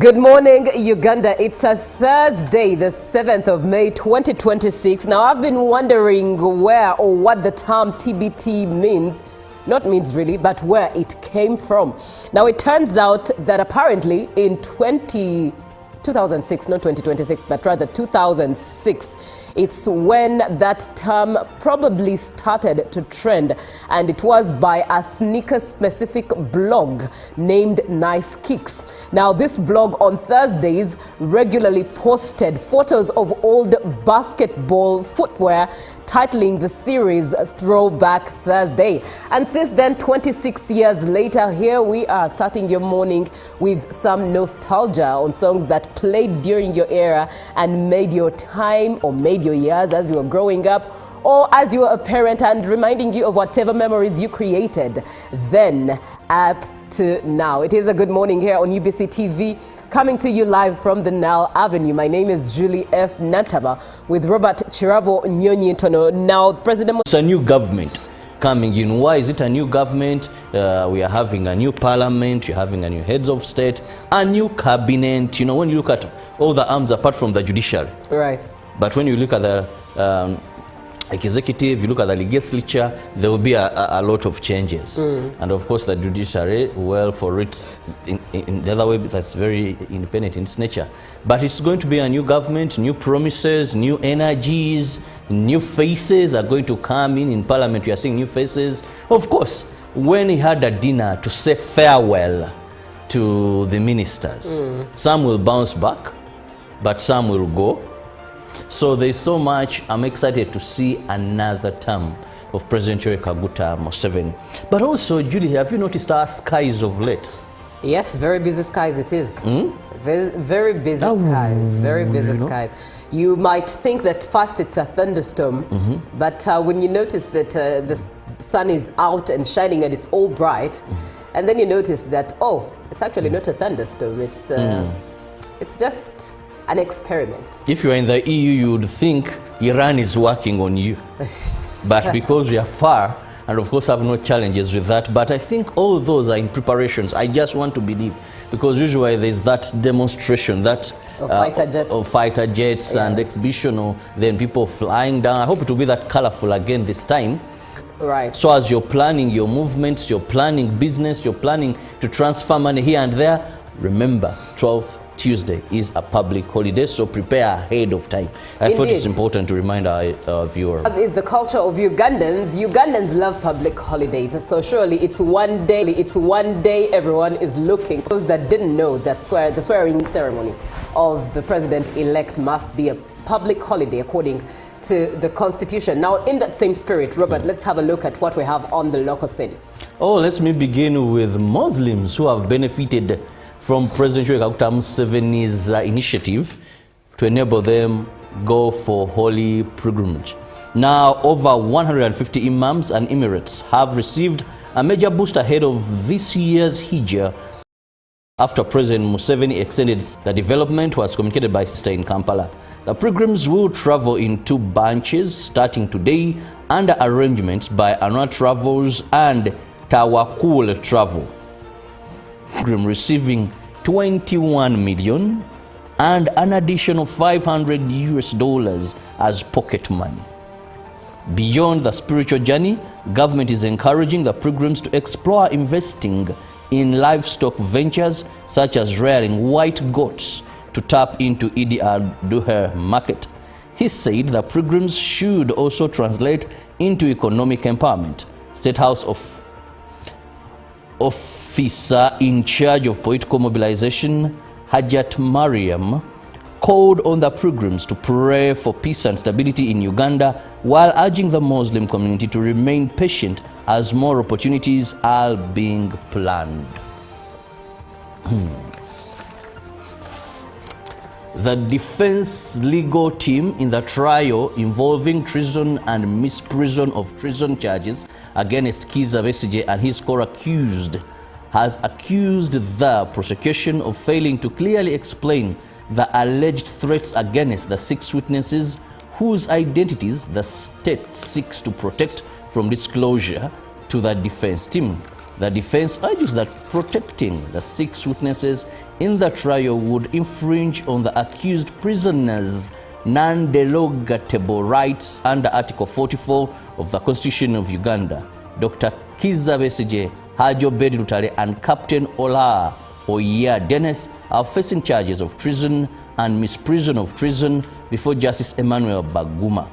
Good morning, Uganda. It's a Thursday, the 7th of May, 2026. Now, I've been wondering where or what the term TBT means. Not means really, but where it came from. Now, it turns out that apparently in 2006, not 2026, but rather 2006, it's when that term probably started to trend, and it was by a sneaker-specific blog named Nice Kicks. Now, this blog on Thursdays regularly posted photos of old basketball footwear, titling the series Throwback Thursday. And since then, 26 years later, here we are, starting your morning with some nostalgia on songs that played during your era and made your time or made your years as you were growing up, or as you were a parent, and reminding you of whatever memories you created then up to now. It is a good morning here on UBC TV, coming to you live from the Nile Avenue. My name is Julie F. Nantaba with Robert Chirabo Nyonyi Ntono. Now, President... It's a new government coming in. Why is it a new government? We are having a new parliament, you're having a new heads of state, a new cabinet. You know, when you look at all the arms apart from the judiciary. Right. But when you look at the executive, you look at the legislature, there will be a lot of changes. And of course the judiciary, well, for it, in the other way, that's very independent in its nature. But it's going to be a new government, new promises, new energies, new faces are going to come in parliament. We are seeing new faces. Of course, when he had a dinner to say farewell to the ministers, some will bounce back, but some will go. So there's so much. I'm excited to see another term of President Yoweri Kaguta Museveni. But also, Julie, have you noticed our skies of late? Yes, very busy skies it is. Very busy skies, very busy skies. You might think that first it's a thunderstorm, but when you notice that the sun is out and shining and it's all bright, and then you notice that, oh, it's actually not a thunderstorm, it's just an experiment. If you are in the EU, you would think Iran is working on you. But because we are far, and of course have no challenges with that, but I think all those are in preparations. I just want to believe, because usually there's that demonstration, that of fighter jets and exhibition, or then people flying down. I hope it will be that colorful again this time. Right. So as you're planning your movements, you're planning business, you're planning to transfer money here and there, remember 12 Tuesday is a public holiday, so prepare ahead of time. I thought it's important to remind our viewers. As is the culture of Ugandans. Ugandans love public holidays, so surely it's one day everyone is looking. Those that didn't know that the swearing ceremony of the president-elect must be a public holiday according to the Constitution. Now, in that same spirit, Robert, let's have a look at what we have on the local scene. Oh, let me begin with Muslims who have benefited from President Yoweri Kaguta Museveni's initiative to enable them go for holy pilgrimage. Now, over 150 imams and emirates have received a major boost ahead of this year's Hijjah after President Museveni extended the development was communicated by sister in Kampala. The pilgrims will travel in 2 bunches starting today under arrangements by Anwar Travels and Tawakul Travel. Receiving 21 million and an additional $500 as pocket money. Beyond the spiritual journey, government is encouraging the pilgrims to explore investing in livestock ventures such as rearing white goats to tap into Eid al-Duha market. He said the pilgrims should also translate into economic empowerment. State House Officer in charge of political mobilization, Hajat Mariam, called on the pilgrims to pray for peace and stability in Uganda while urging the Muslim community to remain patient as more opportunities are being planned. The defense legal team in the trial involving treason and misprision of treason charges against Kizza Besigye and his co-accused has accused the prosecution of failing to clearly explain the alleged threats against the 6 witnesses whose identities the state seeks to protect from disclosure to the defense team. The defense argues that protecting the 6 witnesses in the trial would infringe on the accused prisoners' non-derogable rights under Article 44 of the Constitution of Uganda. Dr. Kizza Besigye, Haji Obed Lutale and Captain Ola Oya Dennis are facing charges of treason and misprision of treason before Justice Emmanuel Baguma.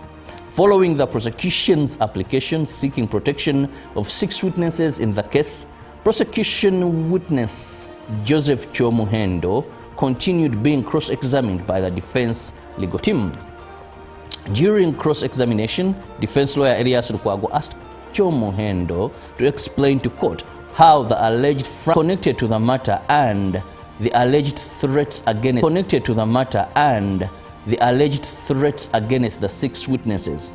Following the prosecution's application seeking protection of 6 witnesses in the case, prosecution witness Joseph Chomuhendo continued being cross-examined by the defense legal team. During cross-examination, defense lawyer Elias Lukwago asked Chomuhendo to explain to court how the alleged connected to the matter and the alleged threats against the 6 witnesses.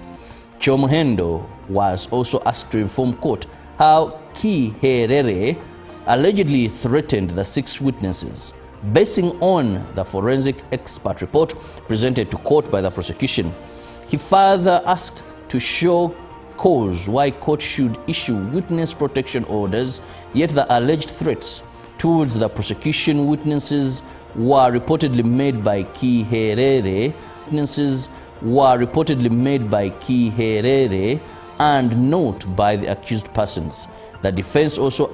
Chomuhendo was also asked to inform court how Kiherere allegedly threatened the 6 witnesses, basing on the forensic expert report presented to court by the prosecution. He further asked to show cause why court should issue witness protection orders, yet the alleged threats towards the prosecution witnesses were reportedly made by Kiherere. And not by the accused persons. The defense also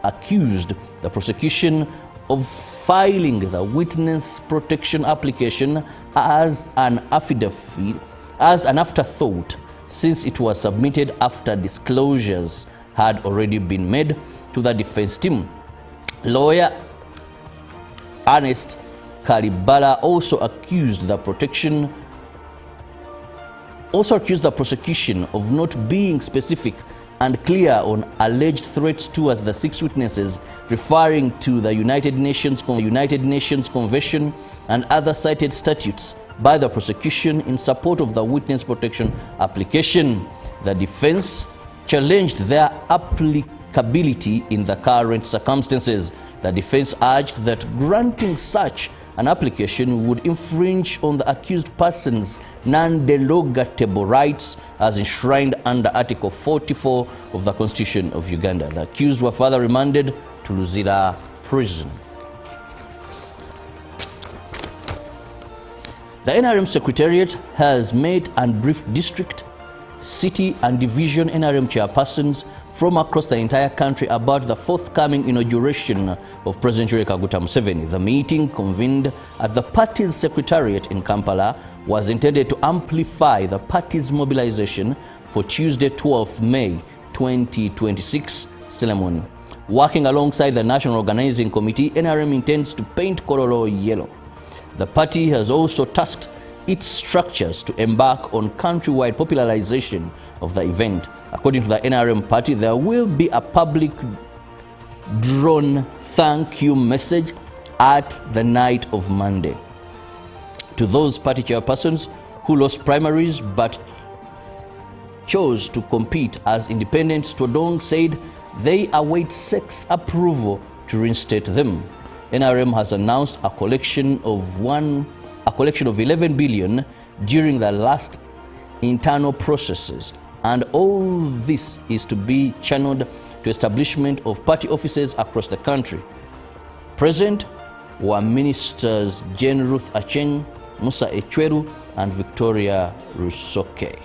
accused the prosecution of filing the witness protection application as an afterthought, since it was submitted after disclosures had already been made to the defense team. Lawyer Ernest Kalibala also accused the prosecution of not being specific and clear on alleged threats towards the 6 witnesses, referring to the United Nations Convention and other cited statutes by the prosecution in support of the witness protection application. The defense challenged their applicability in the current circumstances. The defense urged that granting such an application would infringe on the accused person's non-derogable rights as enshrined under Article 44 of the Constitution of Uganda. The accused were further remanded to Luzira prison. The NRM Secretariat has met and briefed district, city and division NRM chairpersons from across the entire country about the forthcoming inauguration of President Yoweri Kaguta Museveni. The meeting, convened at the party's secretariat in Kampala, was intended to amplify the party's mobilization for Tuesday, 12th May 2026 ceremony. Working alongside the National Organizing Committee, NRM intends to paint Kololo yellow. The party has also tasked its structures to embark on countrywide popularization of the event. According to the NRM party, there will be a public drawn thank you message at the night of Monday. To those party chairpersons who lost primaries but chose to compete as independents, Todong said they await SEC's approval to reinstate them. NRM has announced a collection of 11 billion during the last internal processes, and all this is to be channeled to establishment of party offices across the country. Present were Ministers Jane Ruth Acheng, Musa Echweru, and Victoria Rusoke.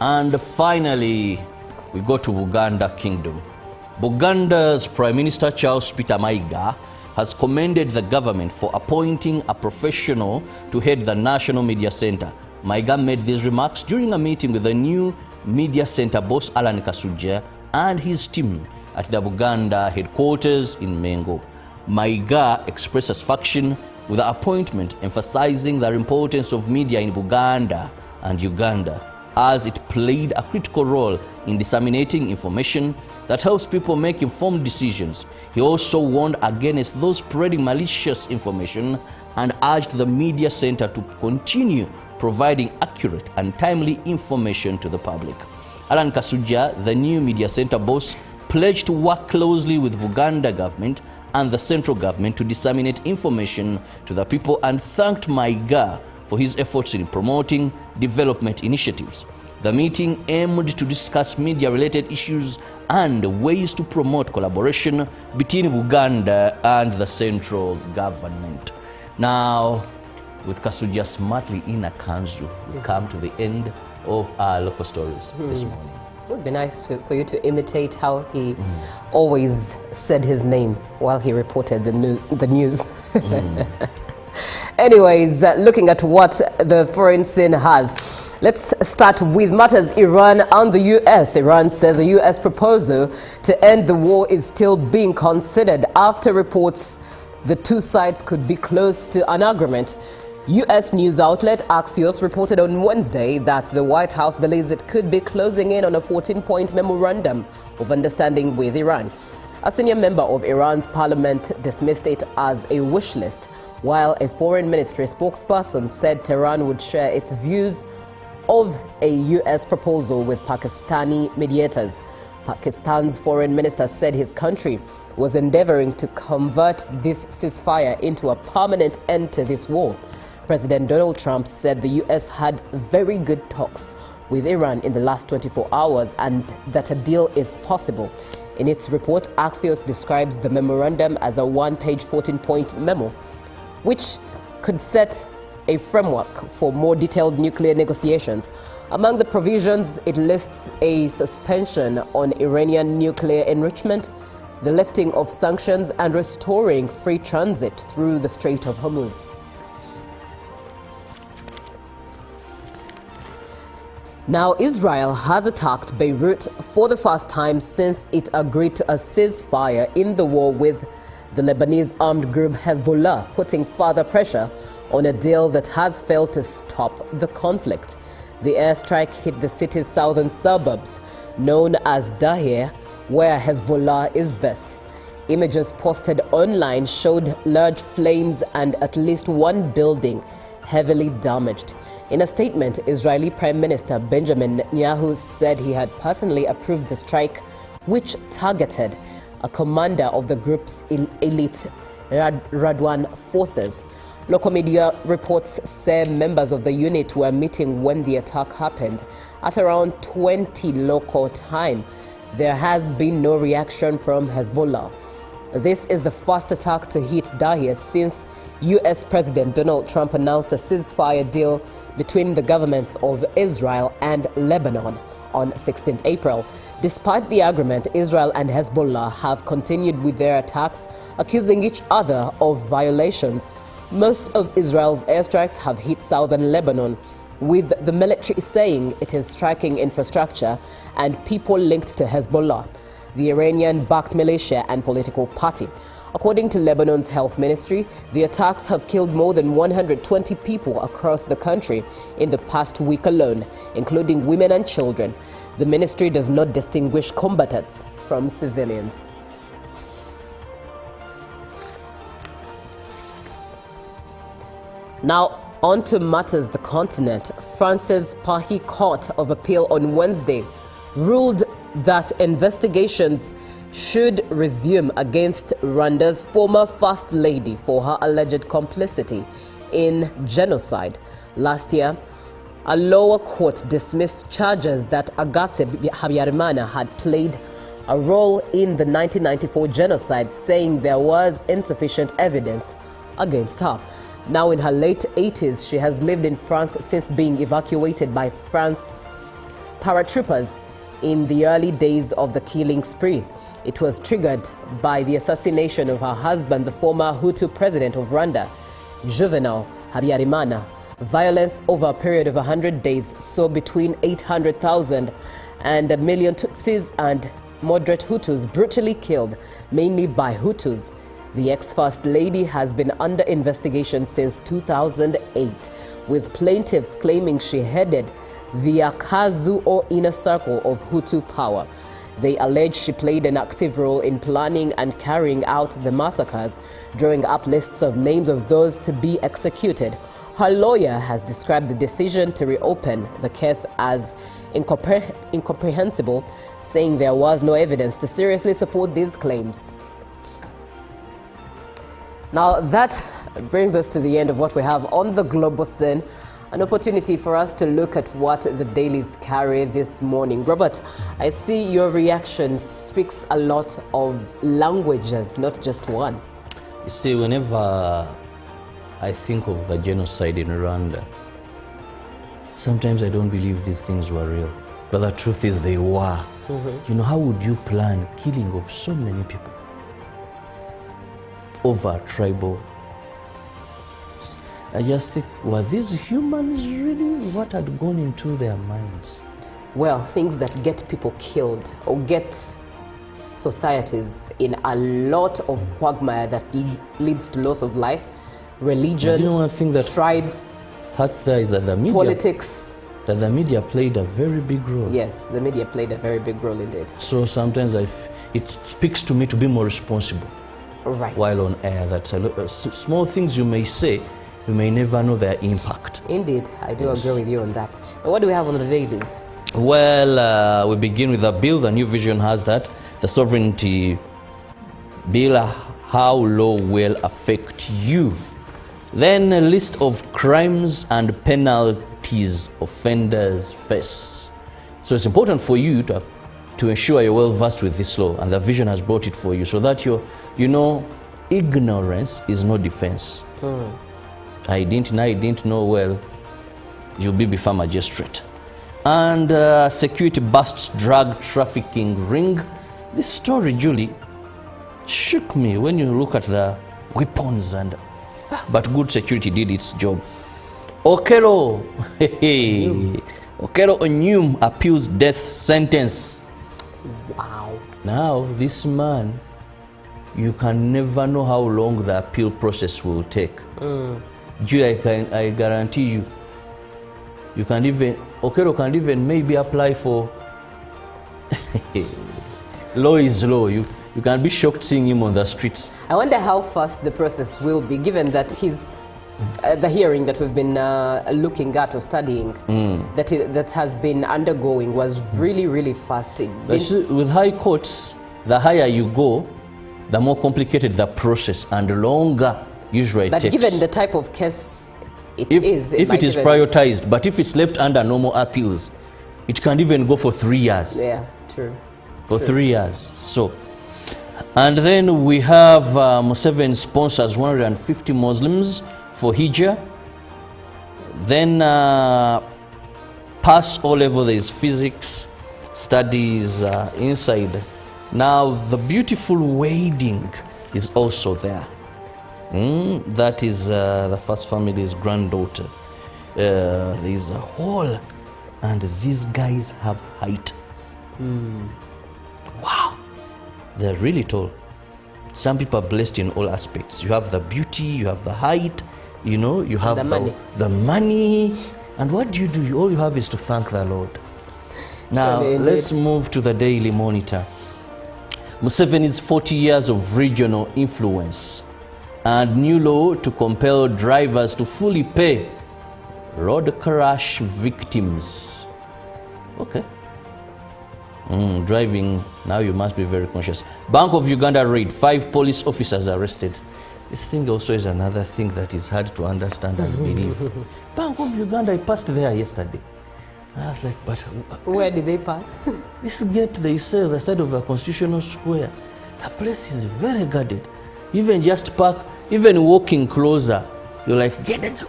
And finally, we go to Buganda Kingdom. Buganda's Prime Minister Charles Peter Mayiga has commended the government for appointing a professional to head the National Media Center. Mayiga made these remarks during a meeting with the new Media Center boss Alan Kasujja and his team at the Buganda headquarters in Mengo. Mayiga expressed satisfaction with the appointment, emphasizing the importance of media in Buganda and Uganda, as it played a critical role in disseminating information that helps people make informed decisions. He also warned against those spreading malicious information and urged the media center to continue providing accurate and timely information to the public. Alan Kasujja, the new media center boss, pledged to work closely with Buganda government and the central government to disseminate information to the people, and thanked Mayiga for his efforts in promoting development initiatives. The meeting aimed to discuss media-related issues and ways to promote collaboration between Uganda and the central government. Now, with Kasuja smartly in a kanzu, we come to the end of our local stories this morning. It would be nice for you to imitate how he always said his name while he reported the news. Anyways, looking at what the foreign scene has. Let's start with matters Iran and the U.S. Iran says a U.S. proposal to end the war is still being considered after reports the two sides could be close to an agreement. U.S. news outlet Axios reported on Wednesday that the White House believes it could be closing in on a 14-point memorandum of understanding with Iran. A senior member of Iran's parliament dismissed it as a wish list, while a foreign ministry spokesperson said Tehran would share its views of a U.S. proposal with Pakistani mediators. Pakistan's foreign minister said his country was endeavoring to convert this ceasefire into a permanent end to this war. President Donald Trump said the U.S. had very good talks with Iran in the last 24 hours and that a deal is possible. In its report, Axios describes the memorandum as a one-page 14-point memo, which could set a framework for more detailed nuclear negotiations. Among the provisions, it lists a suspension on Iranian nuclear enrichment, the lifting of sanctions, and restoring free transit through the Strait of Hormuz. Now, Israel has attacked Beirut for the first time since it agreed to a ceasefire in the war with the Lebanese armed group Hezbollah, putting further pressure on a deal that has failed to stop the conflict. The airstrike hit the city's southern suburbs, known as Dahir, where Hezbollah is based. Images posted online showed large flames and at least one building heavily damaged. In a statement, Israeli Prime Minister Benjamin Netanyahu said he had personally approved the strike, which targeted a commander of the group's elite Radwan forces. Local media reports say members of the unit were meeting when the attack happened at around 20 local time. There has been no reaction from Hezbollah. This is the first attack to hit Dahir since U.S. President Donald Trump announced a ceasefire deal between the governments of Israel and Lebanon on 16 April. Despite the agreement, Israel and Hezbollah have continued with their attacks, accusing each other of violations. Most of Israel's airstrikes have hit southern Lebanon, with the military saying it is striking infrastructure and people linked to Hezbollah, the Iranian-backed militia and political party. According to Lebanon's health ministry, the attacks have killed more than 120 people across the country in the past week alone, including women and children. The ministry does not distinguish combatants from civilians. Now, on to matters the continent. France's Paris Court of Appeal on Wednesday ruled that investigations should resume against Rwanda's former First Lady for her alleged complicity in genocide. Last year, a lower court dismissed charges that Agathe Habyarimana had played a role in the 1994 genocide, saying there was insufficient evidence against her. Now in her late 80s, she has lived in France since being evacuated by France paratroopers in the early days of the killing spree. It was triggered by the assassination of her husband, the former Hutu president of Rwanda, Juvenal Habyarimana. Violence over a period of 100 days saw between 800,000 and 1 million Tutsis and moderate Hutus brutally killed, mainly by Hutus. The ex-First Lady has been under investigation since 2008, with plaintiffs claiming she headed the Akazu or inner circle of Hutu power. They allege she played an active role in planning and carrying out the massacres, drawing up lists of names of those to be executed. Her lawyer has described the decision to reopen the case as incomprehensible, saying there was no evidence to seriously support these claims. Now that brings us to the end of what we have on the global scene. An opportunity for us to look at what the dailies carry this morning. Robert, I see your reaction speaks a lot of languages, not just one. You see, whenever I think of the genocide in Rwanda, sometimes I don't believe these things were real. But the truth is they were. You know, how would you plan killing of so many people over tribal? I just think, were these humans really? What had gone into their minds? Well, things that get people killed or get societies in a lot of quagmire that leads to loss of life, religion, you know one thing that tribe, hurts there is that the media, politics. that the media played a very big role. Yes, the media played a very big role indeed. So sometimes it speaks to me to be more responsible Right. while on air. That small things you may say, you may never know their impact. Indeed, I do agree with you on that. But what do we have on the dailies? Well, we begin with a bill. The New Vision has that. The sovereignty bill, how law will affect you. Then a list of crimes and penalties offenders face. So it's important for you to ensure you're well versed with this law, and the Vision has brought it for you so that you know, ignorance is no defense. I didn't know, well, you'll be before magistrate. And security busts drug trafficking ring. This story, Julie, shook me when you look at the weapons, but good security did its job. Okello Onyum appeals death sentence. Wow. Now, this man, you can never know how long the appeal process will take. Julie, I guarantee you, Okello can even maybe apply for law is law. You can be shocked seeing him on the streets. I wonder how fast the process will be, given that the hearing that we've been looking at or studying, that has been undergoing, was really, really fast. With high courts, the higher you go, the more complicated the process and longer usually it takes. But given the type of case if it is prioritized, but if it's left under normal appeals, it can even go for 3 years. Yeah, true. For 3 years. So, and then we have Museveni sponsors 150 Muslims for Hijjah. Then pass O level, there is physics studies inside. Now the beautiful wedding is also there. That is the first family's granddaughter. There is a hall, and these guys have height. Wow, they're really tall. Some people are blessed in all aspects. You have the beauty, you have the height, you know, you have the money. And what do? All you have is to thank the Lord. Now, let's move to the Daily Monitor. Museveni's 40 years of regional influence and new law to compel drivers to fully pay road crash victims. Okay. Driving, now you must be very conscious. Bank of Uganda raid, 5 police officers arrested. This thing also is another thing that is hard to understand and believe. Bank of Uganda, I passed there yesterday. I was like, but where did they pass? This gate, they say, the side of the Constitutional Square. The place is very guarded. Even just park, even walking closer, you're like, get it.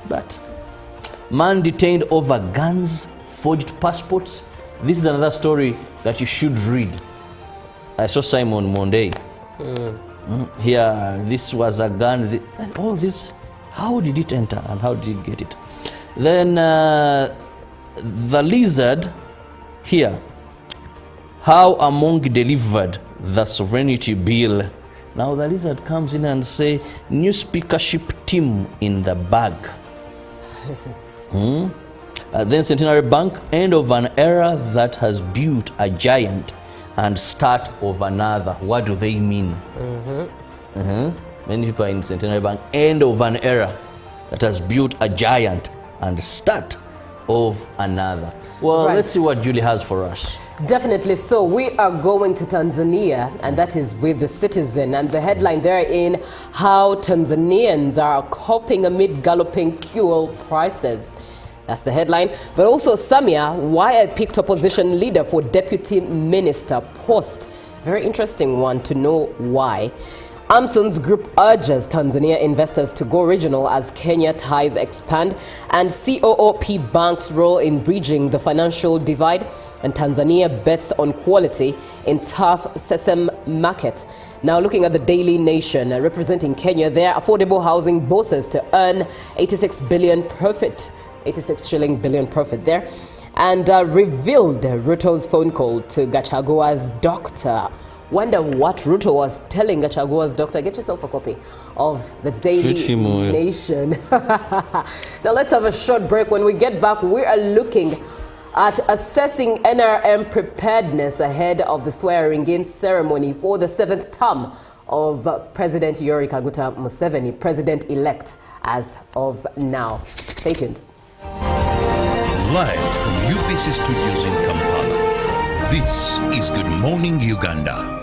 But man detained over guns, forged passports. This is another story that you should read. I saw Simon Monday. Here, this was a gun. All this, how did it enter and how did it get it? Then the lizard here, how Among delivered the sovereignty bill. Now the lizard comes in and say, new speakership team in the bag. Then Centenary Bank, end of an era that has built a giant and start of another. What do they mean? Many people in Centenary Bank, end of an era that has built a giant and start of another. Well, let's see what Julie has for us. Definitely so. We are going to Tanzania, and that is with the Citizen. And the headline therein, how Tanzanians are coping amid galloping fuel prices. That's the headline. But also, Samia, why I picked opposition leader for deputy minister post. Very interesting one to know why. Amson's group urges Tanzania investors to go regional as Kenya ties expand, and COOP Bank's role in bridging the financial divide, and Tanzania bets on quality in tough sesame market. Now looking at the Daily Nation, representing Kenya, their affordable housing bosses to earn 86 billion profit, 86 shilling billion profit there, and revealed Ruto's phone call to Gachagua's doctor. Wonder what Ruto was telling Gachagua's doctor. Get yourself a copy of the Daily Nation. Now let's have a short break. When we get back, we are looking at assessing NRM preparedness ahead of the swearing-in ceremony for the 7th term of President Yoweri Kaguta Museveni, president-elect as of now. Stay tuned. Live from UBC Studios in Kampala, this is Good Morning Uganda.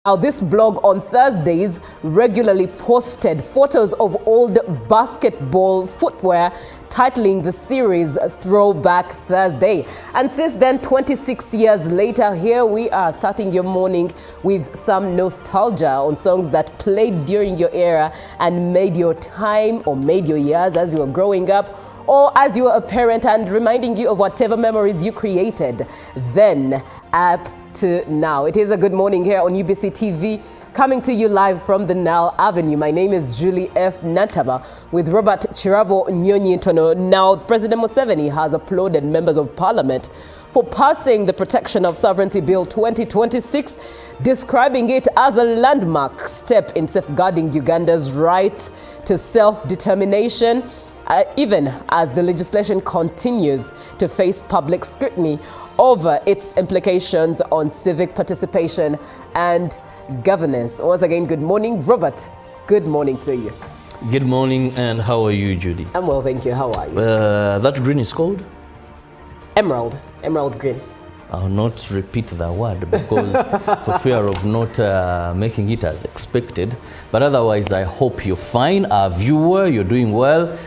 Now, this blog on Thursdays regularly posted photos of old basketball footwear, titling the series Throwback Thursday. And since then, 26 years later, here we are starting your morning with some nostalgia on songs that played during your era and made your time or made your years as you were growing up, or as you were a parent, and reminding you of whatever memories you created then up to now. It is a good morning here on UBC TV, coming to you live from the Nile Avenue. My name is Julie F. Nataba with Robert Chirabo Nyonyi-Ntono. Now, President Museveni has applauded members of parliament for passing the Protection of Sovereignty Bill 2026, describing it as a landmark step in safeguarding Uganda's right to self-determination, even as the legislation continues to face public scrutiny over its implications on civic participation and governance. Once again, good morning, Robert. Good morning to you. Good morning, and how are you, Judy? I'm well, thank you. How are you? That green is called? Emerald green. I'll not repeat the word because for fear of not making it as expected. But otherwise, I hope you're fine. Our viewer, you're doing well.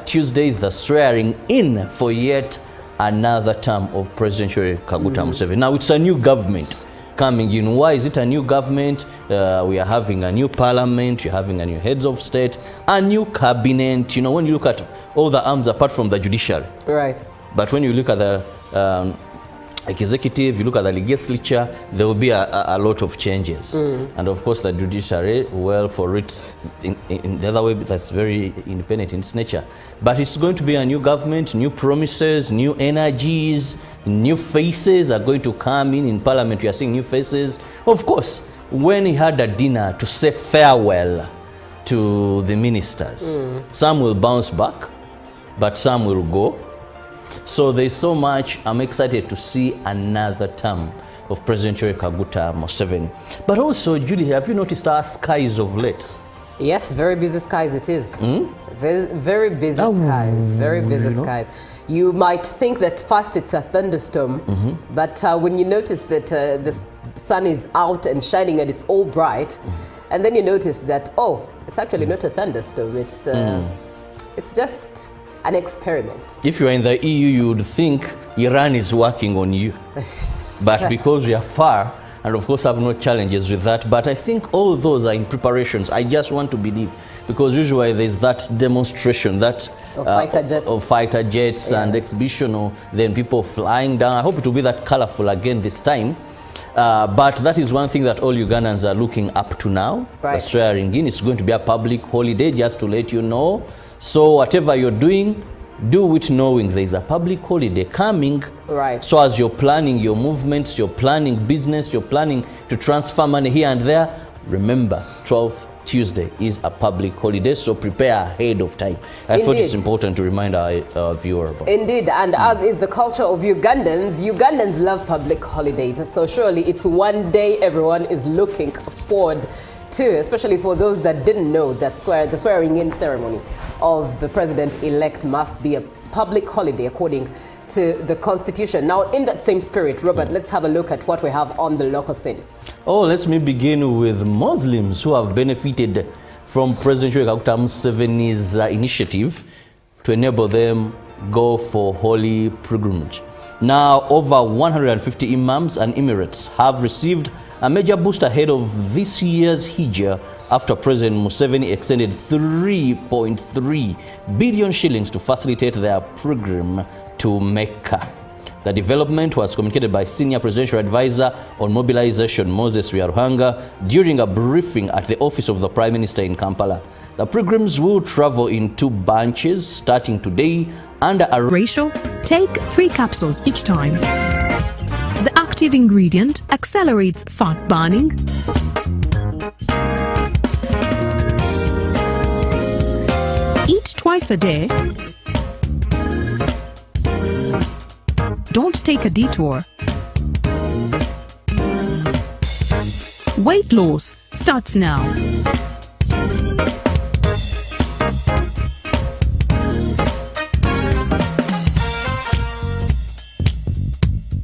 Tuesday is the swearing in for yet another term of President Yoweri Kaguta Museveni. Now, it's a new government coming in. Why is it a new government? We are having a new parliament, you're having a new heads of state, a new cabinet. You know, when you look at all the arms apart from the judiciary. Right. But when you look at the executive, you look at the legislature, there will be a lot of changes. And of course, the judiciary, well, for it, in the other way, that's very independent in its nature. But it's going to be a new government, new promises, new energies, new faces are going to come in parliament. We are seeing new faces. Of course, when he had a dinner to say farewell to the ministers, some will bounce back, but some will go. So there's so much. I'm excited to see another term of President Yoweri Kaguta Museveni. But also, Julie, have you noticed our skies of late? Yes, very busy skies it is. Very busy skies, very busy skies. You might think that first it's a thunderstorm, but when you notice that the sun is out and shining and it's all bright, and then you notice that, oh, it's actually not a thunderstorm, it's just an experiment. If you are in the EU, you would think Iran is working on you. But because we are far, and of course have no challenges with that. But I think all those are in preparations. I just want to believe, because usually there's that demonstration that of fighter jets and exhibition, or then people flying down. I hope it will be that colorful again this time. But that is one thing that all Ugandans are looking up to now. Right. The swearing in is going to be a public holiday, just to let you know. So whatever you're doing, do it knowing there is a public holiday coming. Right. So as you're planning your movements, you're planning business, you're planning to transfer money here and there, remember 12th Tuesday is a public holiday, so prepare ahead of time. I thought it's important to remind our viewer about. Indeed, and as is the culture of Ugandans, Ugandans love public holidays. So surely it's one day everyone is looking forward to, especially for those that didn't know that the swearing-in ceremony of the president-elect must be a public holiday according to the Constitution. Now, in that same spirit, Robert, let's have a look at what we have on the local scene. Oh, let me begin with Muslims who have benefited from President Yoweri Museveni's initiative to enable them go for holy pilgrimage. Now, over 150 imams and emirates have received a major boost ahead of this year's Hijjah after President Museveni extended 3.3 billion shillings to facilitate their pilgrim to Mecca. The development was communicated by Senior Presidential Advisor on Mobilization Moses Byaruhanga during a briefing at the office of the Prime Minister in Kampala. The pilgrims will travel in 2 bunches starting today under a ratio. Take 3 capsules each time. The active ingredient accelerates fat burning, eat twice a day, don't take a detour. Weight loss starts now.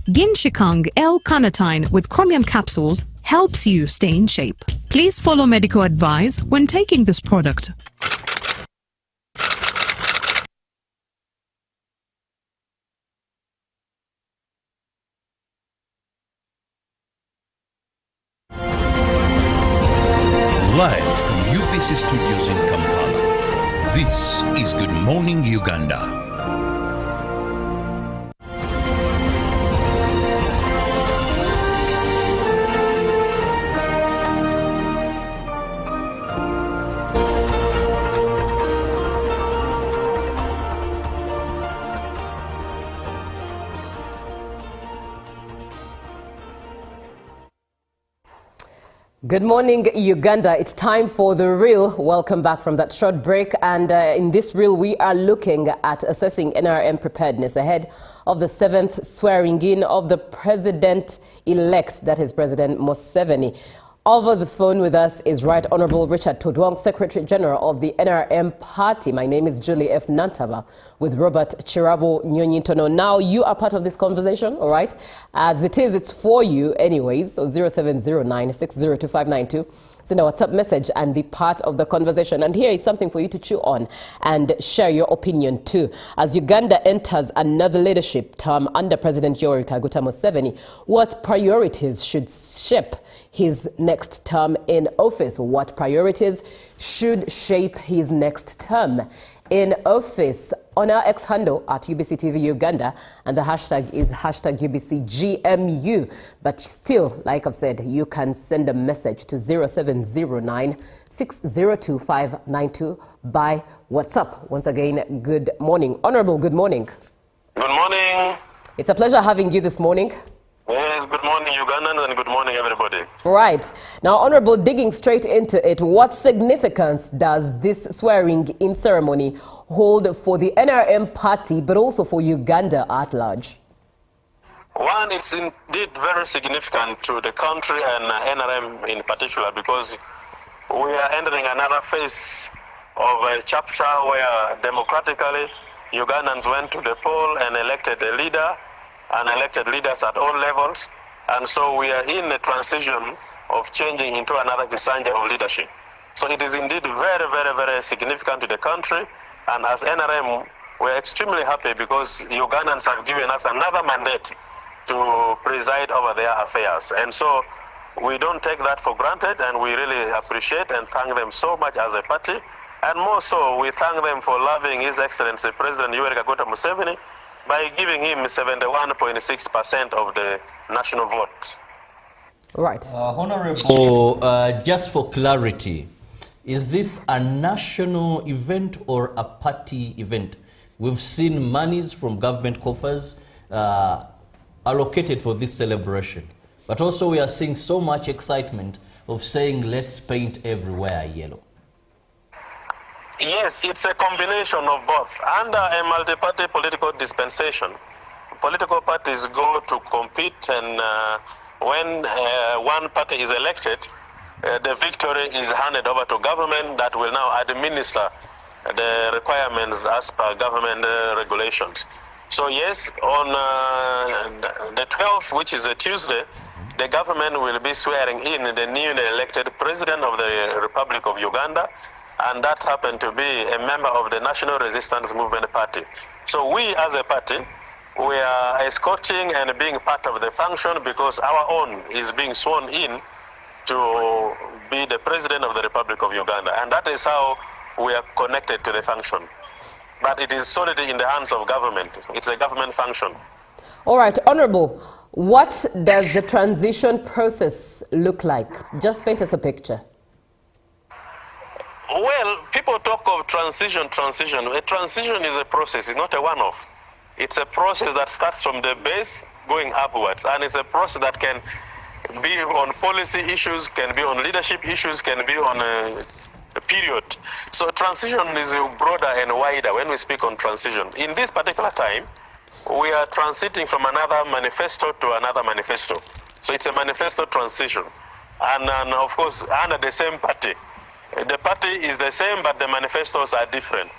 Ginshikang L-carnitine with chromium capsules helps you stay in shape. Please follow medical advice when taking this product. Live from UBC Studios in Kampala, this is Good Morning Uganda. Good morning, Uganda. It's time for The Reel. Welcome back from that short break. And in this Reel, we are looking at assessing NRM preparedness ahead of the 7th swearing-in of the president-elect, that is President Museveni. Over the phone with us is Right Honorable Richard Todwong, Secretary General of the NRM Party. My name is Julie F. Nantaba with Robert Chirabo Nyonyintono. Now you are part of this conversation, all right? As it is, it's for you anyways. So 0709-602592. Send a WhatsApp message and be part of the conversation. And here is something for you to chew on and share your opinion too. As Uganda enters another leadership term under President Yoweri Museveni, what priorities should shape his next term in office? What priorities should shape his next term in office? On our X handle at UBCTV Uganda, and the hashtag is hashtag UBCGMU. But still, like I've said, you can send a message to 0709-602592 by WhatsApp. Once again, good morning. Honorable, good morning. Good morning. It's a pleasure having you this morning. Yes, good morning, Ugandans, and good morning, everybody. Right. Now, Honorable, digging straight into it, what significance does this swearing-in ceremony hold for the NRM party, but also for Uganda at large? One, it's indeed very significant to the country and NRM in particular, because we are entering another phase of a chapter where democratically Ugandans went to the poll and elected a leader, and elected leaders at all levels, and so we are in a transition of changing into another Kisanja of leadership. So it is indeed very, very, very significant to the country, and as NRM, we're extremely happy because Ugandans have given us another mandate to preside over their affairs. And so We don't take that for granted, and we really appreciate and thank them so much as a party. And more so, we thank them for loving His Excellency President Yoweri Kaguta Museveni by giving him 71.6% of the national vote. Right. Honorable, just for clarity, is this a national event or a party event? We've seen monies from government coffers allocated for this celebration. But also we are seeing so much excitement of saying, let's paint everywhere yellow. Yes, it's a combination of both. Under a multi-party political dispensation, political parties go to compete, and when one party is elected, the victory is handed over to government that will now administer the requirements as per government regulations. So yes, on the 12th, which is a Tuesday, the government will be swearing in the newly elected president of the Republic of Uganda, and that happened to be a member of the National Resistance Movement Party. So we as a party, we are escorting and being part of the function because our own is being sworn in to be the president of the Republic of Uganda, and that is how we are connected to the function. But it is solely in the hands of government. It's a government function. All right, Honorable, what does the transition process look like? Just paint us a picture. Well, people talk of transition. A transition is a process, it's not a one-off. It's a process that starts from the base going upwards, and it's a process that can be on policy issues, can be on leadership issues, can be on a period. So transition is broader and wider when we speak on transition. In this particular time, we are transiting from another manifesto to another manifesto. So it's a manifesto transition. And of course, under the same party. The party is the same, but the manifestos are different.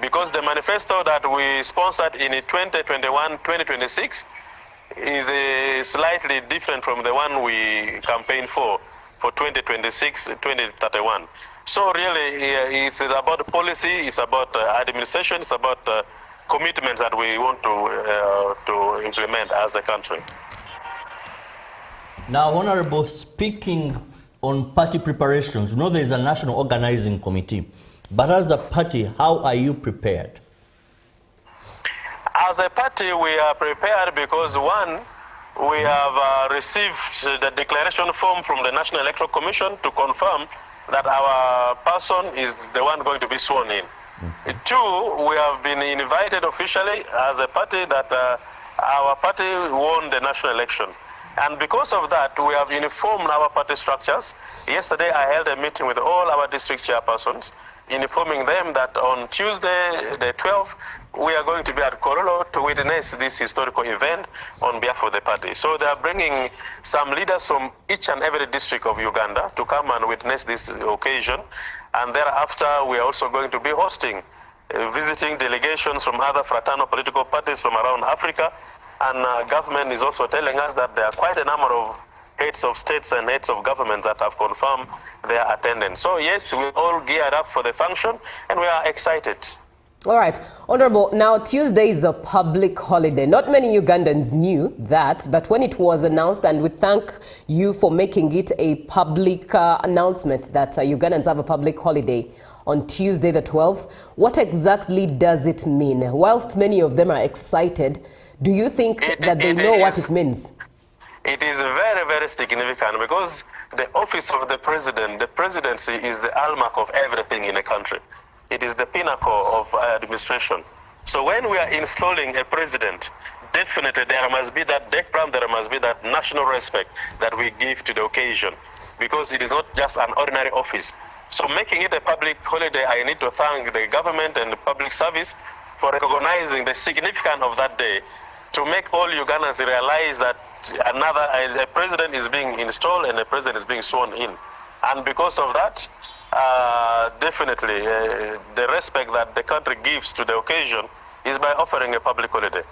Because the manifesto that we sponsored in 2021-2026 is slightly different from the one we campaigned for 2026-2031. So really, it's about policy, it's about administration, it's about commitments that we want to implement as a country. Now, Honorable, speaking on party preparations, you know there is a national organizing committee, but as a party, how are you prepared? As a party, we are prepared because one, we have received the declaration form from the National Electoral Commission to confirm that our person is the one going to be sworn in. Two, we have been invited officially as a party that our party won the national election. And because of that, we have informed our party structures. Yesterday, I held a meeting with all our district chairpersons, informing them that on Tuesday, the 12th, we are going to be at Korolo to witness this historical event on behalf of the party. So they are bringing some leaders from each and every district of Uganda to come and witness this occasion. And thereafter, we are also going to be hosting visiting delegations from other fraternal political parties from around Africa. And government is also telling us that there are quite a number of heads of states and heads of government that have confirmed their attendance. So yes, we're all geared up for the function and we are excited. All right, Honorable, now Tuesday is a public holiday. Not many Ugandans knew that, but when it was announced, and we thank you for making it a public announcement that Ugandans have a public holiday on Tuesday the 12th, what exactly does it mean? Whilst many of them are excited, do you think that they know what it means? It is very, very significant because the office of the president, the presidency is the hallmark of everything in a country. It is the pinnacle of administration. So when we are installing a president, definitely there must be that decorum, there must be that national respect that we give to the occasion, because it is not just an ordinary office. So making it a public holiday, I need to thank the government and the public service for recognizing the significance of that day, to make all Ugandans realize that a president is being installed and a president is being sworn in. And because of that, definitely the respect that the country gives to the occasion is by offering a public holiday.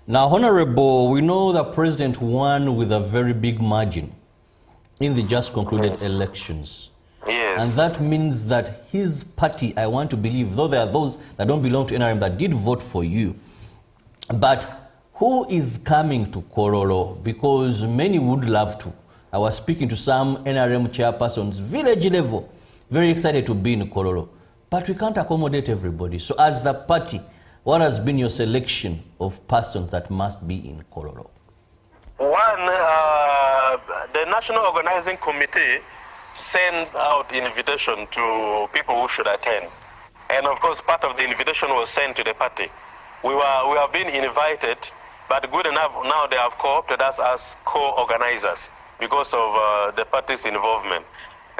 Now, Honorable, we know the president won with a very big margin in the just concluded elections. Yes. And that means that his party, I want to believe, though there are those that don't belong to NRM that did vote for you, but who is coming to Korolo? Because many would love to. I was speaking to some NRM chairpersons, village level, very excited to be in Kololo. But we can't accommodate everybody. So as the party, what has been your selection of persons that must be in Kololo? One, the National Organizing Committee sends out invitation to people who should attend. And of course, part of the invitation was sent to the party. We have been invited, but good enough, now they have co-opted us as co-organizers because of the party's involvement.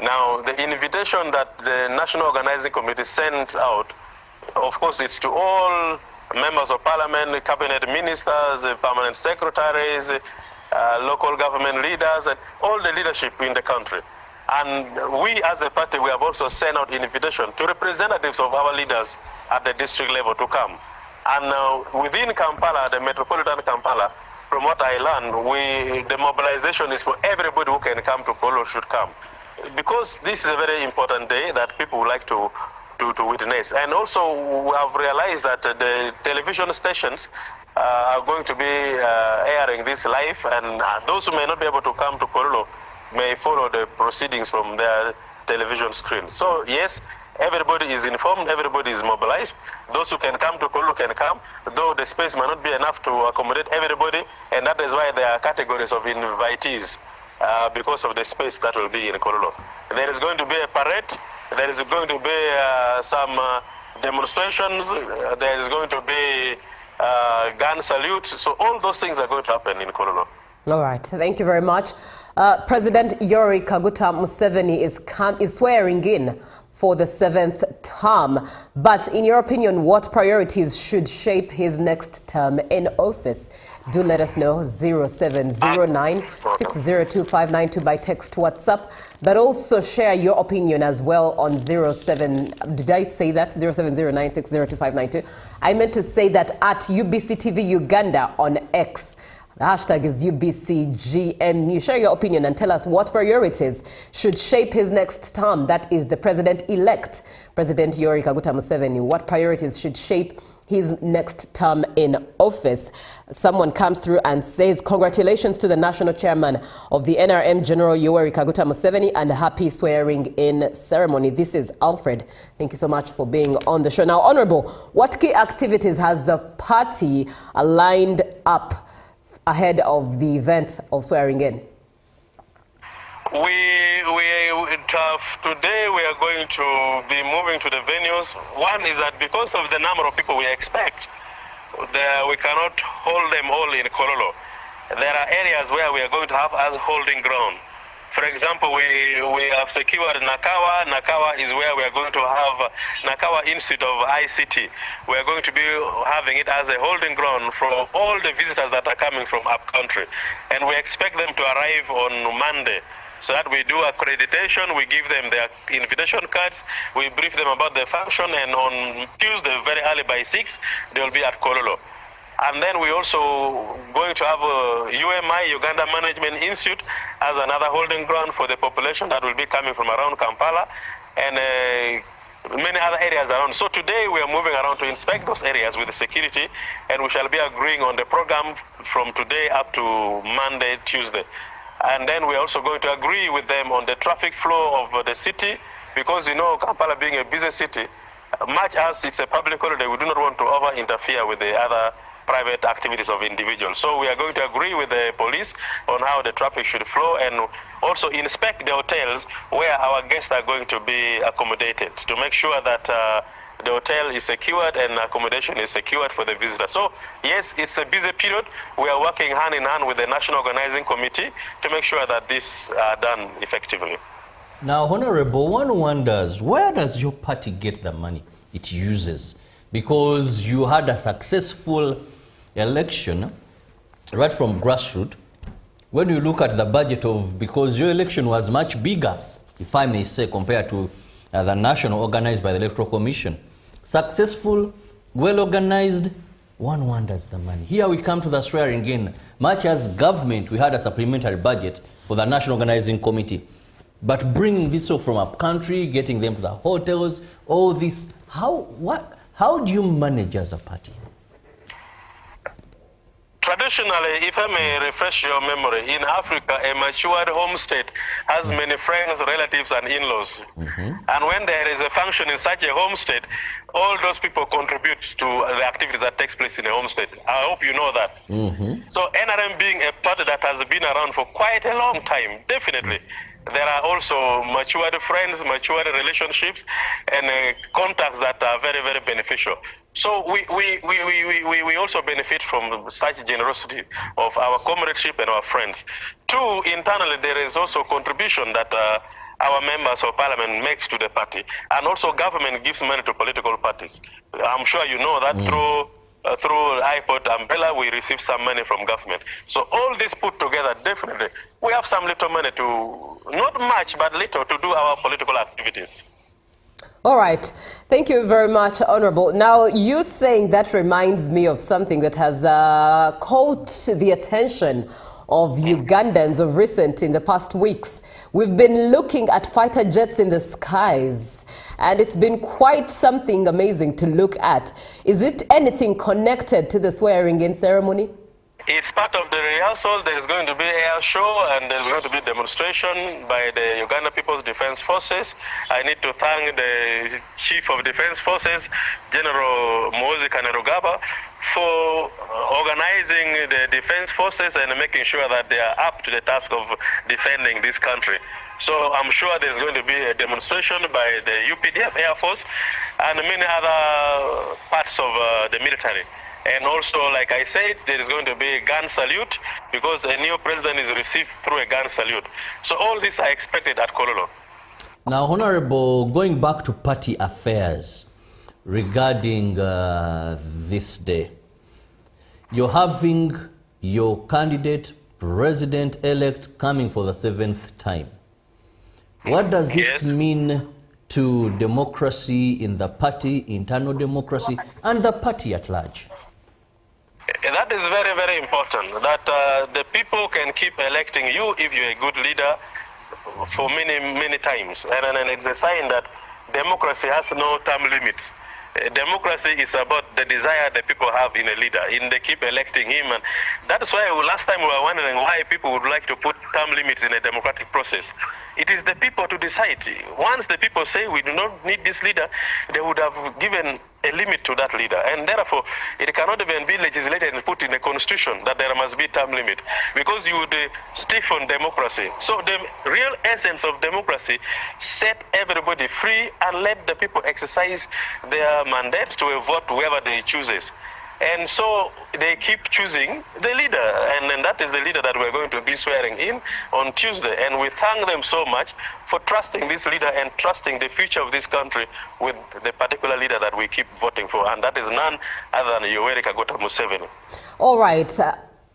Now, the invitation that the National Organizing Committee sent out, of course, it's to all members of parliament, cabinet ministers, permanent secretaries, local government leaders, and all the leadership in the country. And we as a party, we have also sent out invitation to representatives of our leaders at the district level to come. And within Kampala, the metropolitan Kampala, from what I learned, the mobilization is for everybody who can come to Kololo should come. Because this is a very important day that people would like to witness. And also we have realized that the television stations are going to be airing this live, and those who may not be able to come to Kololo may follow the proceedings from their television screen. So yes, everybody is informed, everybody is mobilized. Those who can come to Kololo can come, though the space may not be enough to accommodate everybody, and that is why there are categories of invitees because of the space that will be in Kololo. There is going to be a parade, there is going to be some demonstrations, there is going to be gun salute, so all those things are going to happen in Kololo. All right, thank you very much. President Yoweri Kaguta Museveni is swearing in for the 7th term. But in your opinion, what priorities should shape his next term in office? Do let us know, 0709 602 592 by text WhatsApp. But also share your opinion as well on did I say that? 0709 602 592. I meant to say that at UBC TV Uganda on X. The hashtag is UBCGMU. Share your opinion and tell us what priorities should shape his next term. That is the president-elect, President Yoweri Kaguta Museveni. What priorities should shape his next term in office? Someone comes through and says, congratulations to the national chairman of the NRM, General Yoweri Kaguta Museveni, and happy swearing-in ceremony. This is Alfred. Thank you so much for being on the show. Now, Honorable, what key activities has the party lined up ahead of the event of swearing in? Today we are going to be moving to the venues. One is that because of the number of people we expect, we cannot hold them all in Kololo. There are areas where we are going to have as holding ground. For example, we have secured Nakawa. Nakawa is where we are going to have Nakawa Institute of ICT. We are going to be having it as a holding ground for all the visitors that are coming from upcountry. And we expect them to arrive on Monday, so that we do accreditation, we give them their invitation cards, we brief them about the function, and on Tuesday, very early by 6, they will be at Kololo. And then we also going to have a UMI, Uganda Management Institute, as another holding ground for the population that will be coming from around Kampala and many other areas around. So today we are moving around to inspect those areas with the security, and we shall be agreeing on the program from today up to Monday, Tuesday. And then we're also going to agree with them on the traffic flow of the city, because you know, Kampala being a busy city, much as it's a public holiday, we do not want to over-interfere with the other private activities of individuals. So we are going to agree with the police on how the traffic should flow, and also inspect the hotels where our guests are going to be accommodated to make sure that the hotel is secured and accommodation is secured for the visitor. So yes, it's a busy period. We are working hand in hand with the National Organizing Committee to make sure that this are done effectively. Now, Honorable, one wonders, where does your party get the money it uses? Because you had a successful election right from grassroots. When you look at the budget because your election was much bigger, if I may say, compared to the national organized by the Electoral Commission. Successful, well organized, one wonders the money. Here we come to the swearing in. Much as government, we had a supplementary budget for the National Organizing Committee. But bringing this all from up country, getting them to the hotels, all this, how do you manage as a party? traditionally, if I may refresh your memory, in Africa, a matured home state has many friends, relatives, and in-laws. And when there is a function in such a home state, all those people contribute to the activity that takes place in a home state. I hope you know that. So NRM being a party that has been around for quite a long time, definitely. There are also matured friends, matured relationships, and contacts that are very, very beneficial. So we also benefit from such generosity of our comradeship and our friends. Two, internally, there is also contribution that our members of parliament make to the party. And also government gives money to political parties. I'm sure you know that through iPod umbrella, we receive some money from government. So all this put together, definitely, we have some little money to, not much, but little, to do our political activities. All right. Thank you very much, Honorable. Now, you saying that reminds me of something that has caught the attention of Ugandans of recent in the past weeks. We've been looking at fighter jets in the skies, and it's been quite something amazing to look at. Is it anything connected to the swearing-in ceremony? It's part of the rehearsal. There's going to be air show and there's going to be demonstration by the Uganda People's Defense Forces. I need to thank the Chief of Defense Forces, General Mozi Kanerugaba, for organizing the defense forces and making sure that they are up to the task of defending this country. So I'm sure there's going to be a demonstration by the UPDF Air Force and many other parts of the military. And also, like I said, there is going to be a gun salute because a new president is received through a gun salute. So all this are expected at Kololo. Now, Honorable, going back to party affairs regarding this day, you're having your candidate, president-elect, coming for the 7th time. What does this mean to democracy in the party, internal democracy, and the party at large? That is very, very important, that the people can keep electing you if you're a good leader for many, many times. And it's a sign that democracy has no term limits. Democracy is about the desire that people have in a leader, and they keep electing him. And that's why last time we were wondering why people would like to put term limits in a democratic process. It is the people to decide. Once the people say we do not need this leader, they would have given a limit to that leader. And therefore, it cannot even be legislated and put in a constitution that there must be term limit, because you would stiffen democracy. So the real essence of democracy, set everybody free and let the people exercise their mandate to vote whoever they chooses. And so they keep choosing the leader, and that is the leader that we're going to be swearing in on Tuesday. And we thank them so much for trusting this leader and trusting the future of this country with the particular leader that we keep voting for, and that is none other than Yoweri Kaguta Museveni. All right.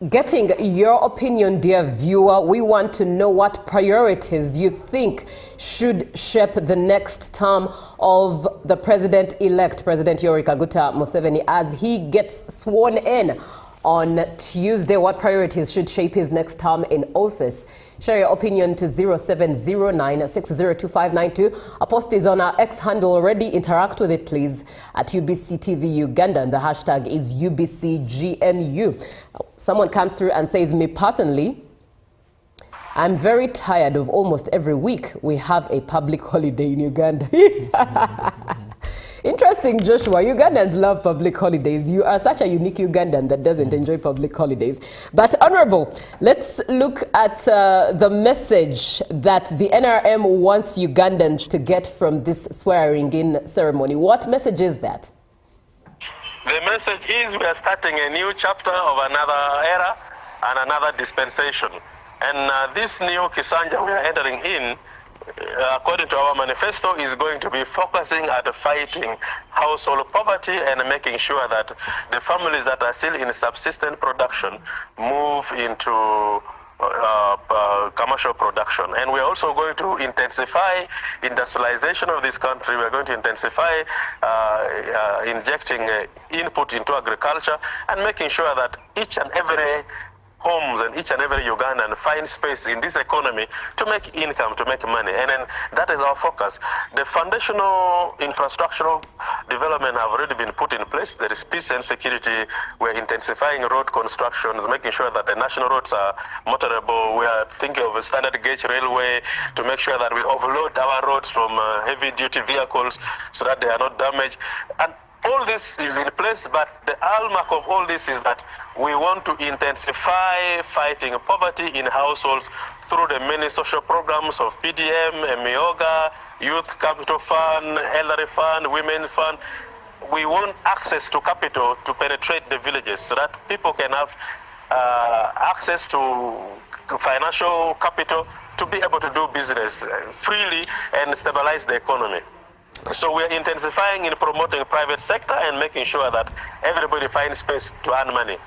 Getting your opinion, dear viewer, we want to know what priorities you think should shape the next term of the president-elect, President Yoweri Kaguta Museveni, as he gets sworn in on Tuesday. What priorities should shape his next term in office? Share your opinion to 0709602592. A post is on our X handle already. Interact with it, please, at UBCTV Uganda, and the hashtag is UBCGNU. Someone comes through and says, me personally, I'm very tired of almost every week we have a public holiday in Uganda. Interesting, Joshua. Ugandans love public holidays. You are such a unique Ugandan that doesn't enjoy public holidays. But, Honorable, let's look at the message that the NRM wants Ugandans to get from this swearing-in ceremony. What message is that? The message is we are starting a new chapter of another era and another dispensation. And this new Kisanja we are entering in, according to our manifesto, is going to be focusing at fighting household poverty and making sure that the families that are still in subsistence production move into commercial production. And we're also going to intensify industrialization of this country. We're going to intensify injecting input into agriculture and making sure that each and every homes and each and every Ugandan find space in this economy to make income, to make money. And then that is our focus. The foundational infrastructural development have already been put in place. There is peace and security. We're intensifying road constructions, making sure that the national roads are motorable. We are thinking of a standard gauge railway to make sure that we overload our roads from heavy-duty vehicles so that they are not damaged. And all this is in place, but the hallmark of all this is that we want to intensify fighting poverty in households through the many social programs of PDM, Mioga, Youth Capital Fund, Elderly Fund, Women Fund. We want access to capital to penetrate the villages so that people can have access to financial capital to be able to do business freely and stabilize the economy. So we're intensifying in promoting private sector and making sure that everybody finds space to earn money.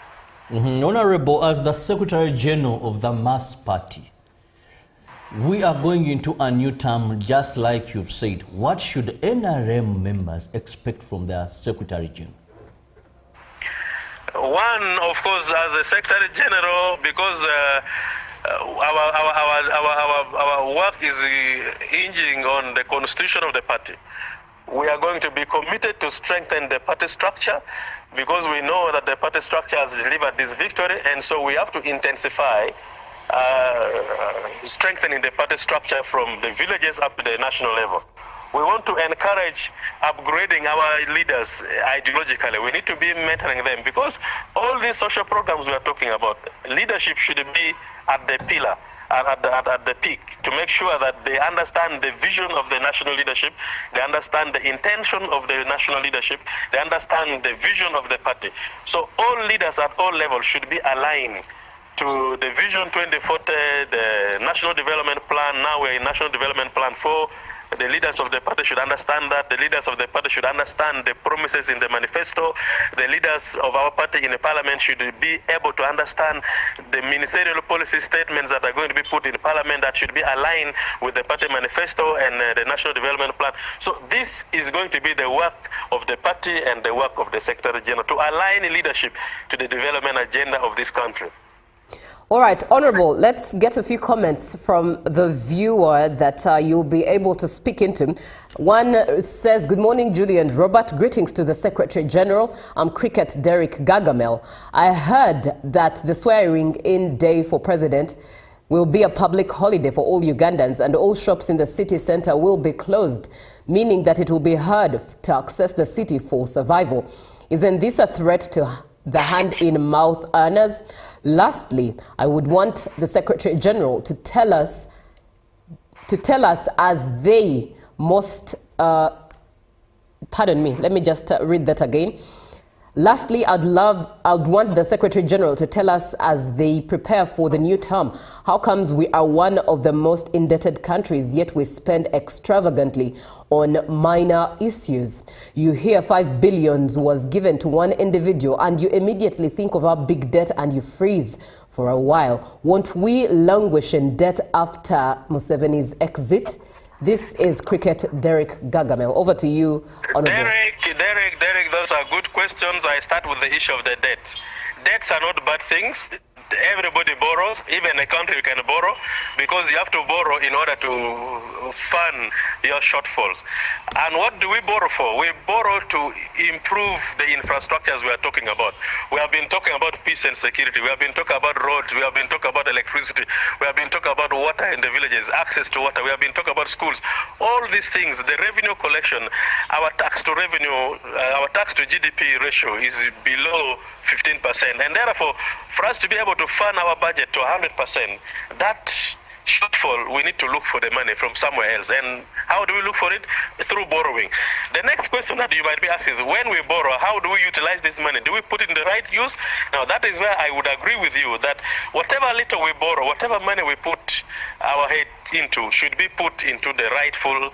Honorable, as the Secretary General of the Mass Party, we are going into a new term, just like you've said. What should NRM members expect from their Secretary General? One, of course, as a Secretary General, because our work is hinging on the constitution of the party. We are going to be committed to strengthen the party structure because we know that the party structure has delivered this victory, and so we have to intensify strengthening the party structure from the villages up to the national level. We want to encourage upgrading our leaders ideologically. We need to be mentoring them because all these social programs we are talking about, leadership should be at the pillar, at the peak, to make sure that they understand the vision of the national leadership, they understand the intention of the national leadership, they understand the vision of the party. So all leaders at all levels should be aligned to the Vision 2040, the National Development Plan. Now we're in National Development Plan 4. The leaders of the party should understand that. The leaders of the party should understand the promises in the manifesto. The leaders of our party in the parliament should be able to understand the ministerial policy statements that are going to be put in the parliament that should be aligned with the party manifesto and the National Development Plan. So this is going to be the work of the party and the work of the Secretary General to align leadership to the development agenda of this country. All right, Honorable, let's get a few comments from the viewer that you'll be able to speak into. One says, good morning, Julie and Robert. Greetings to the Secretary General. I'm Cricket Derek Gargamel. I heard that the swearing-in day for President will be a public holiday for all Ugandans and all shops in the city center will be closed, meaning that it will be hard to access the city for survival. Isn't this a threat to the hand-in-mouth earners? Lastly, I would want the Secretary General to tell us as they must, pardon me, let me just read that again. Lastly, I'd want the Secretary General to tell us as they prepare for the new term, how comes we are one of the most indebted countries, yet we spend extravagantly on minor issues. You hear 5 billion was given to one individual and you immediately think of our big debt and you freeze for a while. Won't we languish in debt after Museveni's exit? This is Cricket Derek Gargamel. Over to you, Honorable. Derek, those are good questions. I start with the issue of the debt. Debts are not bad things. Everybody borrows, even a country can borrow, because you have to borrow in order to fund your shortfalls. And what do we borrow for? We borrow to improve the infrastructures we are talking about. We have been talking about peace and security. We have been talking about roads. We have been talking about electricity. We have been talking about water in the villages, access to water. We have been talking about schools. All these things, the revenue collection, our tax to revenue, our tax to GDP ratio is below 15%. And therefore, for us to be able to fund our budget to 100%, that shortfall, we need to look for the money from somewhere else. And how do we look for it? Through borrowing. The next question that you might be asking is, when we borrow, how do we utilize this money? Do we put it in the right use? Now, that is where I would agree with you that whatever little we borrow, whatever money we put our head into should be put into the rightful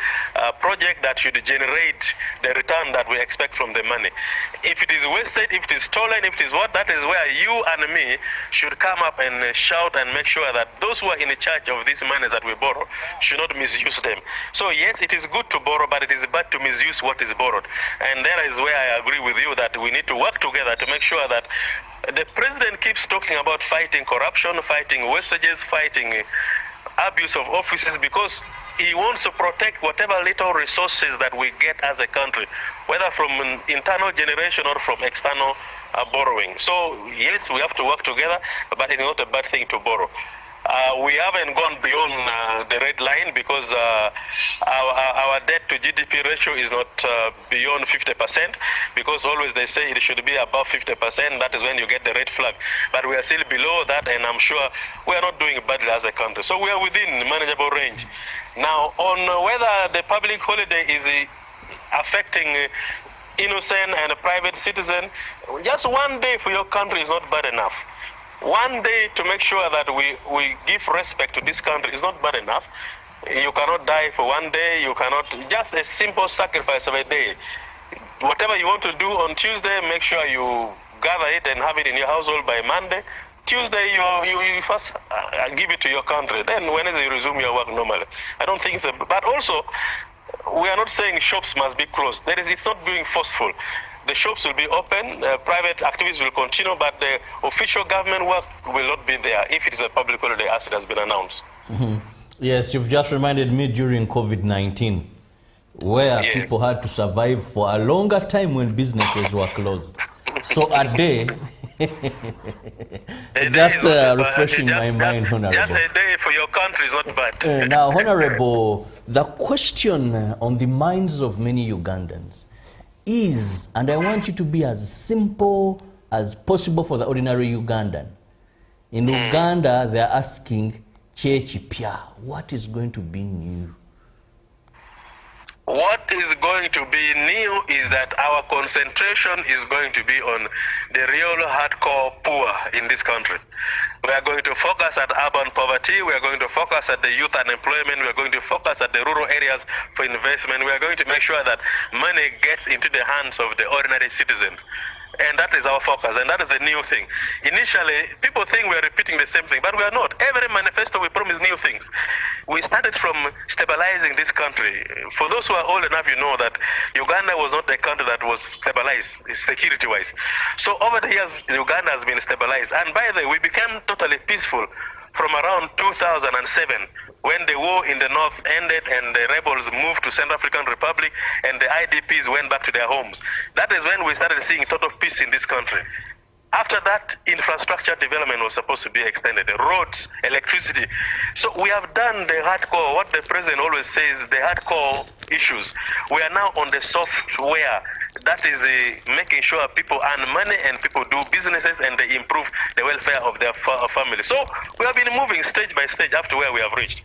project that should generate the return that we expect from the money. If it is wasted, if it is stolen, if it is what, that is where you and me should come up and shout and make sure that those who are in charge of these money that we borrow should not misuse them. So yes, it is good to borrow, but it is bad to misuse what is borrowed. And there is where I agree with you that we need to work together to make sure that The president keeps talking about fighting corruption, fighting wastages, fighting abuse of offices, because he wants to protect whatever little resources that we get as a country, whether from an internal generation or from external borrowing. So yes, we have to work together, but it's not a bad thing to borrow. We haven't gone beyond the red line, because our debt to GDP ratio is not beyond 50%, because always they say it should be above 50%. That is when you get the red flag. But we are still below that, and I'm sure we are not doing badly as a country. So we are within manageable range. Now, on whether the public holiday is affecting innocent and private citizen, just one day for your country is not bad enough. One day to make sure that we give respect to this country is not bad enough. You cannot die for one day. You cannot, just a simple sacrifice of a day. Whatever you want to do on Tuesday, make sure you gather it and have it in your household by Monday. Tuesday, you first give it to your country. Then Wednesday, you resume your work normally. I don't think so. But also, we are not saying shops must be closed. It's not being forceful. The shops will be open, private activities will continue, but the official government work will not be there if it is a public holiday as it has been announced. Mm-hmm. Yes, you've just reminded me during COVID-19, where people had to survive for a longer time when businesses were closed. So a day, just refreshing my mind, Honorable. Just a day for your country is not bad. Now, Honorable, the question on the minds of many Ugandans is, and I want you to be as simple as possible for the ordinary Ugandan. In Uganda, they're asking, Chechi Pia, what is going to be new? What is going to be new is that our concentration is going to be on the real hardcore poor in this country. We are going to focus at urban poverty. We are going to focus at the youth unemployment. We are going to focus at the rural areas for investment. We are going to make sure that money gets into the hands of the ordinary citizens. And that is our focus, and that is the new thing. Initially, people think we are repeating the same thing, but we are not. Every manifesto, we promise new things. We started from stabilizing this country. For those who are old enough, you know that Uganda was not a country that was stabilized security-wise. So over the years, Uganda has been stabilized. And by the way, we became totally peaceful from around 2007, when the war in the north ended and the rebels moved to Central African Republic and the IDPs went back to their homes. That is when we started seeing total peace in this country. After that, infrastructure development was supposed to be extended, the roads, electricity. So we have done the hardcore, what the president always says, the hardcore issues. We are now on the software. That is making sure people earn money and people do businesses and they improve the welfare of their family. So we have been moving stage by stage up to where we have reached.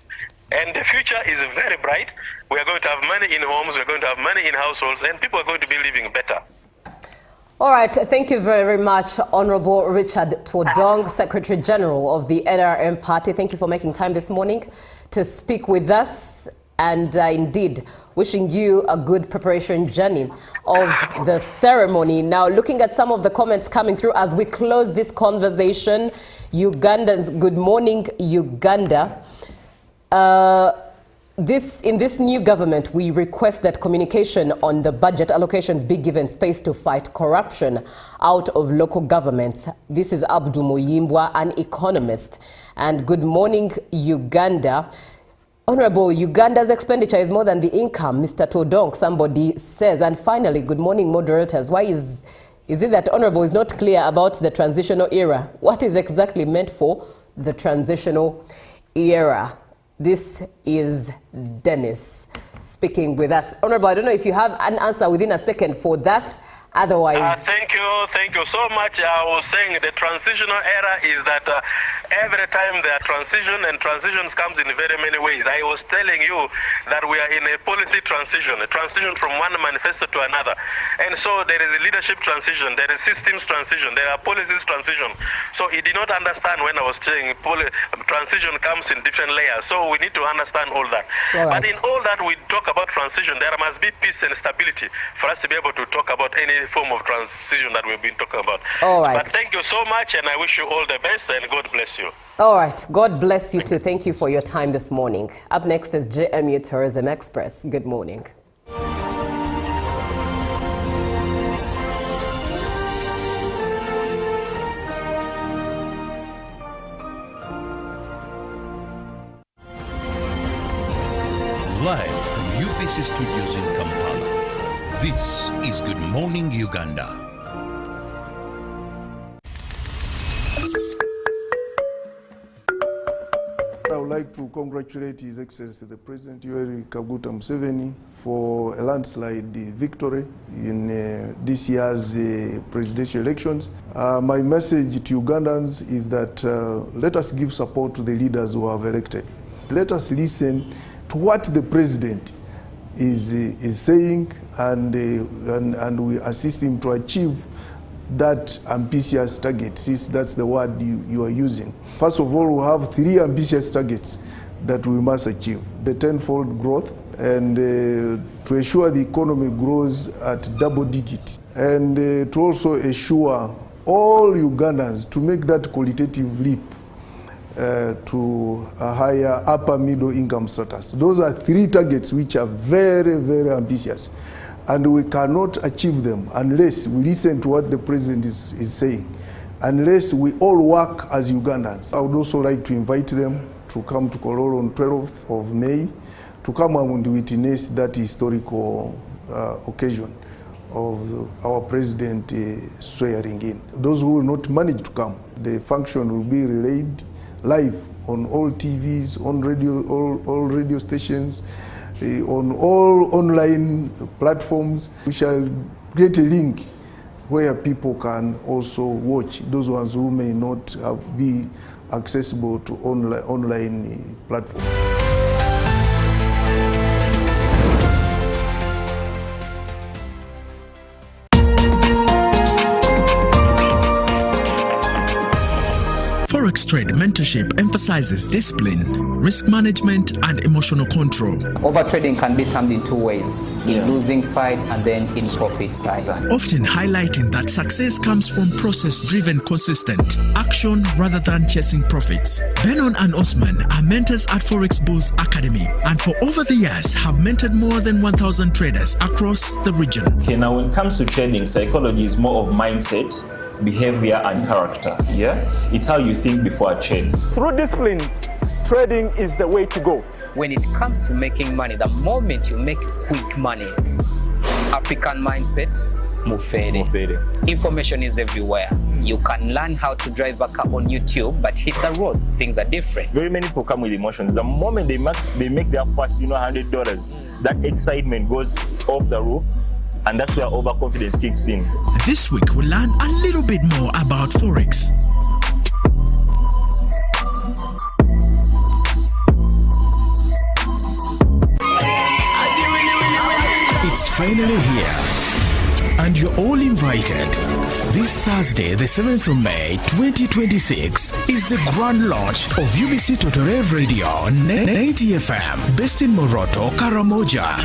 And the future is very bright. We are going to have money in homes, we are going to have money in households, and people are going to be living better. All right, thank you very much, Honorable Richard Twodong, Secretary General of the NRM Party. Thank you for making time this morning to speak with us, and indeed wishing you a good preparation journey of the ceremony. Now, looking at some of the comments coming through as we close this conversation, Ugandans, good morning, Uganda. In this new government, we request that communication on the budget allocations be given space to fight corruption out of local governments. This is Abdul Muyimbwa, an economist. And good morning, Uganda. Honorable, Uganda's expenditure is more than the income, Mr. Twodong, somebody says. And finally, good morning, moderators. Why is it that Honorable is not clear about the transitional era? What is exactly meant for the transitional era? This is Dennis speaking with us. Honorable, I don't know if you have an answer within a second for that. Otherwise... Thank you so much. I was saying the transitional era is that every time there are transitions comes in very many ways. I was telling you that we are in a policy transition, a transition from one manifesto to another. And so there is a leadership transition, there is systems transition, there are policies transition. So he did not understand when I was saying transition comes in different layers. So we need to understand all that. All right. But in all that we talk about transition, there must be peace and stability for us to be able to talk about any form of transition that we've been talking about. All right. But thank you so much, and I wish you all the best, and God bless you. All right. God bless you too. Thank you for your time this morning. Up next is JMU Tourism Express. Good morning. Live from UBC Studios in Kampala, this is Good Morning Uganda. I would like to congratulate His Excellency the President Yoweri Kaguta Museveni for a landslide victory in this year's presidential elections. My message to Ugandans is that let us give support to the leaders who have elected. Let us listen to what the President is saying and we assist him to achieve that ambitious target, since that's the word you are using. First of all, we have 3 ambitious targets that we must achieve. The tenfold growth, and to ensure the economy grows at double digit, and to also assure all Ugandans to make that qualitative leap to a higher upper middle income status. Those are 3 targets which are very, very ambitious. And we cannot achieve them unless we listen to what the President is saying, unless we all work as Ugandans. I would also like to invite them to come to Kololo on 12th of May to come and witness that historical occasion of our President swearing in. Those who will not manage to come, the function will be relayed live on all TVs, on radio, all radio stations, on all online platforms. We shall get a link where people can also watch, those ones who may not be accessible to online platforms. Forex trade mentorship emphasizes discipline, risk management, and emotional control. Overtrading can be termed in 2 ways, in losing side and then in profit side. Often highlighting that success comes from process-driven, consistent action rather than chasing profits. Benon and Osman are mentors at Forex Bulls Academy, and for over the years have mentored more than 1,000 traders across the region. Okay, now when it comes to trading, psychology is more of mindset, behavior, and character. It's how you think before a trade. Through disciplines, trading is the way to go. When it comes to making money, the moment you make quick money, African mindset, mufere. Information is everywhere. You can learn how to drive a car on YouTube, but hit the road, things are different. Very many people come with emotions. The moment they make their first, $100, that excitement goes off the roof. And that's where overconfidence kicks in. This week we'll learn a little bit more about Forex. It's finally here, and you're all invited. This Thursday, the 7th of May, 2026, is the grand launch of UBC Totore Radio 90 FM, based in Moroto, Karamoja.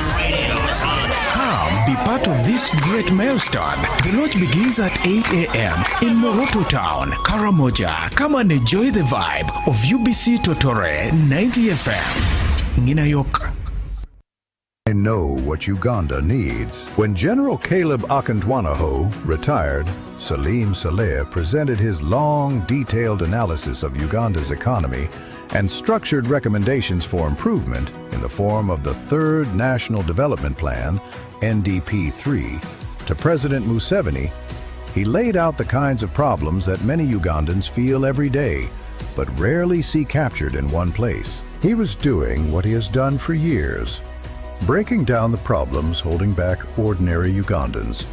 Come, be part of this great milestone. The launch begins at 8 a.m. in Moroto Town, Karamoja. Come and enjoy the vibe of UBC Totore 90 FM. Ninayoka. I know what Uganda needs. When General Caleb Akantwanaho retired, Salim Saleh presented his long, detailed analysis of Uganda's economy and structured recommendations for improvement in the form of the Third National Development Plan, NDP-3, to President Museveni. He laid out the kinds of problems that many Ugandans feel every day, but rarely see captured in one place. He was doing what he has done for years, breaking down the problems holding back ordinary Ugandans.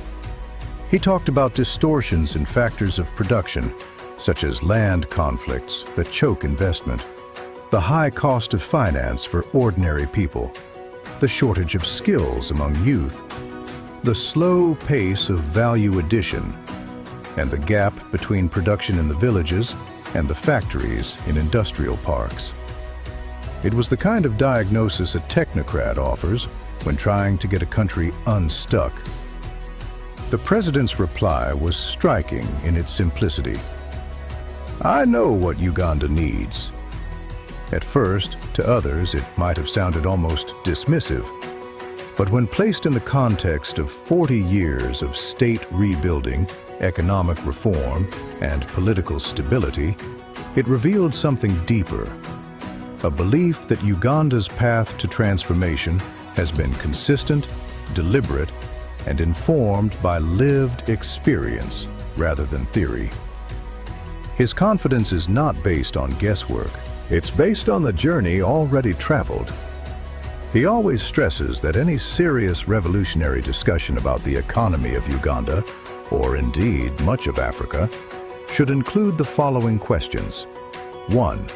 He talked about distortions in factors of production, such as land conflicts that choke investment, the high cost of finance for ordinary people, the shortage of skills among youth, the slow pace of value addition, and the gap between production in the villages and the factories in industrial parks. It was the kind of diagnosis a technocrat offers when trying to get a country unstuck. The president's reply was striking in its simplicity. I know what Uganda needs. At first, to others, it might have sounded almost dismissive. But when placed in the context of 40 years of state rebuilding, economic reform, and political stability, it revealed something deeper. a belief that Uganda's path to transformation has been consistent, deliberate, and informed by lived experience rather than theory. His confidence is not based on guesswork. It's based on the journey already traveled. He always stresses that any serious revolutionary discussion about the economy of Uganda, or indeed much of Africa, should include the following questions. 1.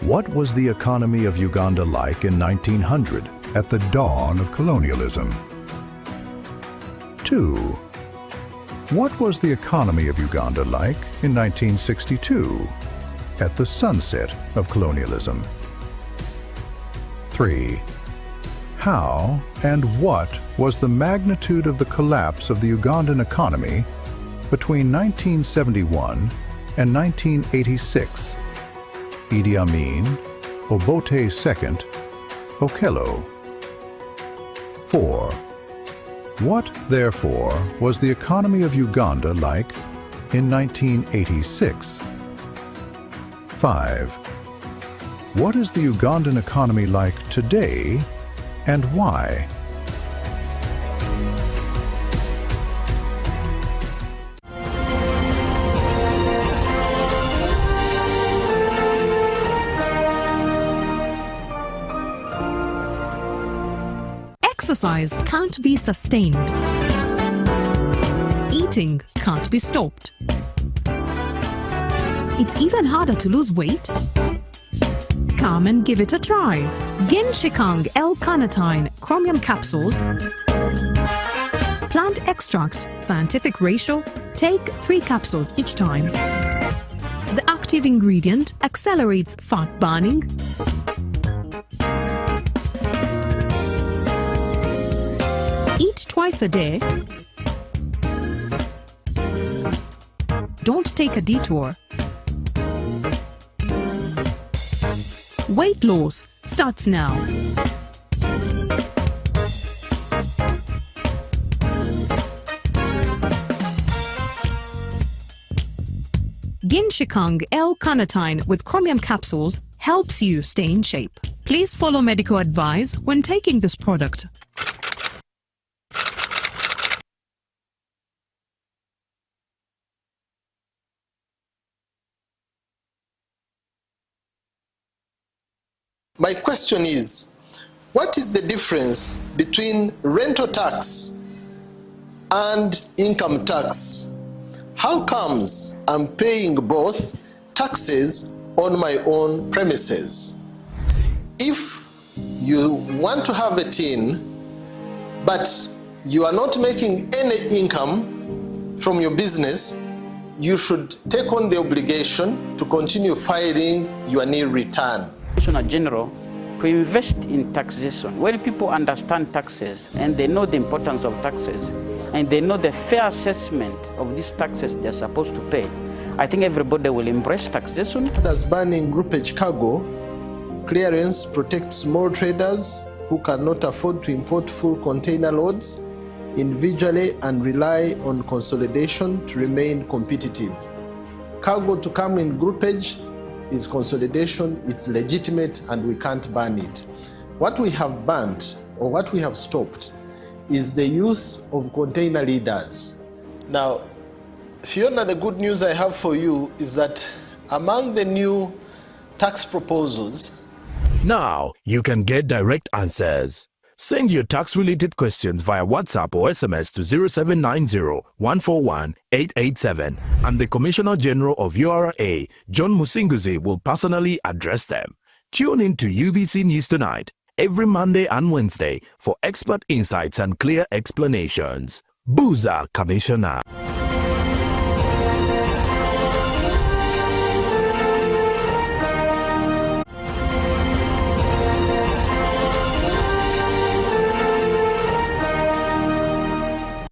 What was the economy of Uganda like in 1900, at the dawn of colonialism? 2. What was the economy of Uganda like in 1962, at the sunset of colonialism? 3. How and what was the magnitude of the collapse of the Ugandan economy between 1971 and 1986? Idi Amin, Obote II, Okello. 4. What, therefore, was the economy of Uganda like in 1986? 5. What is the Ugandan economy like today, and why? Exercise can't be sustained. Eating can't be stopped. It's even harder to lose weight. Come and give it a try. Genshikang L-carnitine chromium capsules. Plant extract, scientific ratio. Take 3 capsules each time. The active ingredient accelerates fat burning. Eat twice a day. Don't take a detour. Weight loss starts now. Genshikang L-carnitine with chromium capsules helps you stay in shape. Please follow medical advice when taking this product. My question is, what is the difference between rental tax and income tax? How comes I'm paying both taxes on my own premises? If you want to have a tin, but you are not making any income from your business, you should take on the obligation to continue filing your nil return. General, to invest in taxation. When people understand taxes and they know the importance of taxes and they know the fair assessment of these taxes they're supposed to pay, I think everybody will embrace taxation. As banning groupage cargo, clearance protects small traders who cannot afford to import full container loads individually and rely on consolidation to remain competitive. Cargo to come in groupage is consolidation, it's legitimate, and we can't ban it. What we have banned, or what we have stopped, is the use of container leaders. Now, Fiona, the good news I have for you is that among the new tax proposals, now you can get direct answers. Send your tax-related questions via WhatsApp or SMS to 0790-141-887 and the Commissioner General of URA, John Musinguzi, will personally address them. Tune in to UBC News Tonight every Monday and Wednesday for expert insights and clear explanations. Booza Commissioner.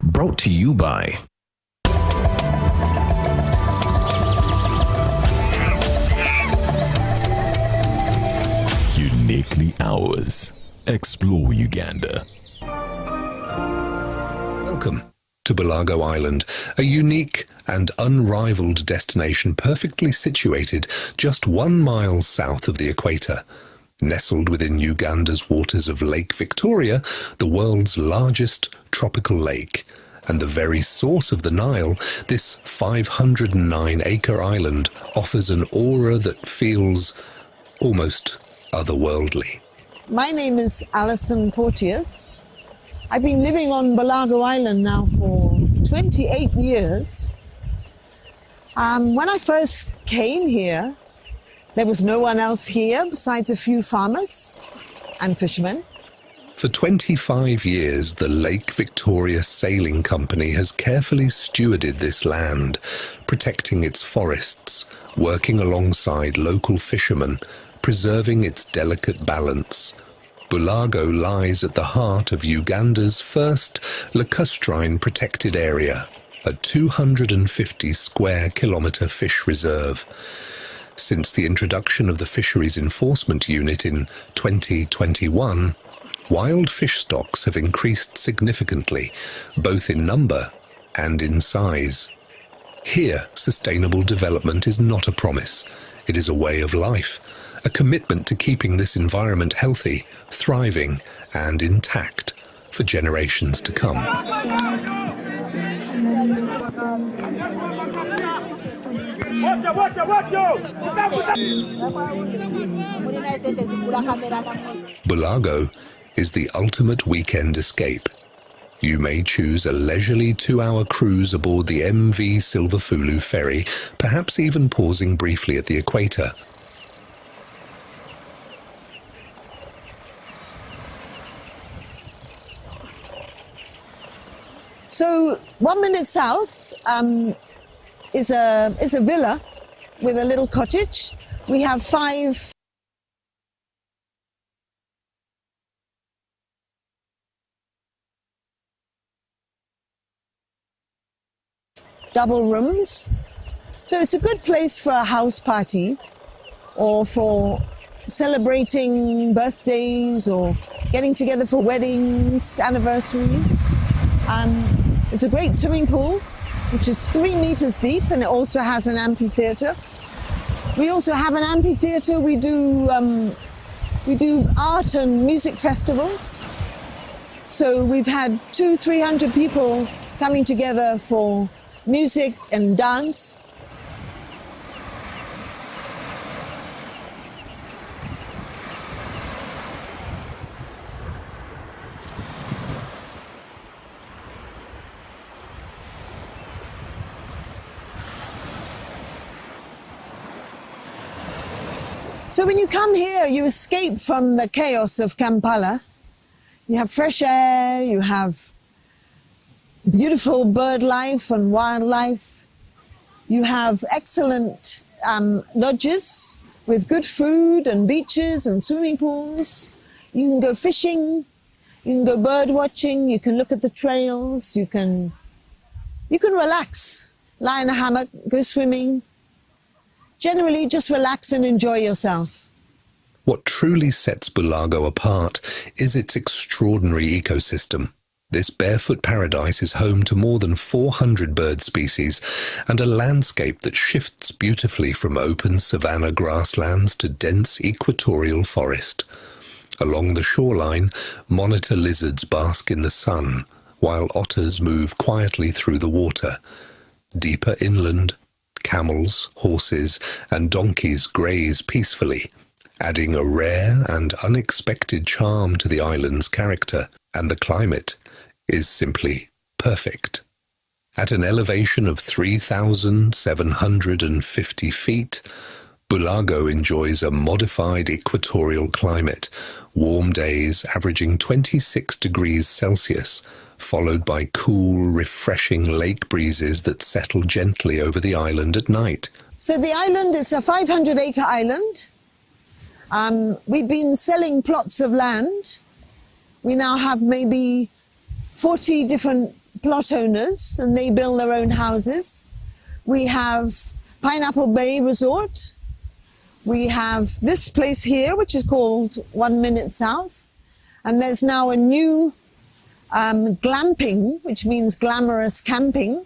Brought to you by Uniquely Ours. Explore Uganda. Welcome to Bulago Island, a unique and unrivaled destination perfectly situated just 1 mile south of the equator. Nestled within Uganda's waters of Lake Victoria, the world's largest tropical lake, and the very source of the Nile, this 509-acre island offers an aura that feels almost otherworldly. My name is Alison Porteous. I've been living on Bulago Island now for 28 years. When I first came here, there was no one else here besides a few farmers and fishermen. For 25 years, the Lake Victoria Sailing Company has carefully stewarded this land, protecting its forests, working alongside local fishermen, preserving its delicate balance. Bulago lies at the heart of Uganda's first lacustrine protected area, a 250 square kilometre fish reserve. Since the introduction of the Fisheries Enforcement Unit in 2021, wild fish stocks have increased significantly, both in number and in size. Here, sustainable development is not a promise. It is a way of life, a commitment to keeping this environment healthy, thriving, and intact for generations to come. Bulago is the ultimate weekend escape. You may choose a leisurely 2-hour cruise aboard the MV Silverfulu ferry, perhaps even pausing briefly at the equator. So 1 minute south is a villa with a little cottage. We have 5 double rooms. So it's a good place for a house party or for celebrating birthdays or getting together for weddings, anniversaries. It's a great swimming pool, which is 3 meters deep, and it also has an amphitheater. We also have an amphitheater. We do art and music festivals. So we've had 200-300 people coming together for music and dance. So when you come here, you escape from the chaos of Kampala. You have fresh air, you have beautiful bird life and wildlife. You have excellent lodges with good food and beaches and swimming pools. You can go fishing, you can go bird watching, you can look at the trails, you can relax, lie in a hammock, go swimming. Generally, just relax and enjoy yourself. What truly sets Bulago apart is its extraordinary ecosystem. This barefoot paradise is home to more than 400 bird species and a landscape that shifts beautifully from open savanna grasslands to dense equatorial forest. Along the shoreline, monitor lizards bask in the sun, while otters move quietly through the water. Deeper inland, camels, horses, and donkeys graze peacefully, adding a rare and unexpected charm to the island's character, and the climate is simply perfect. At an elevation of 3,750 feet, Bulago enjoys a modified equatorial climate, warm days averaging 26 degrees Celsius, followed by cool, refreshing lake breezes that settle gently over the island at night. So the island is a 500-acre island. We've been selling plots of land. We now have maybe 40 different plot owners, and they build their own houses. We have Pineapple Bay Resort. We have this place here, which is called 1 Minute South. And there's now a new glamping, which means glamorous camping,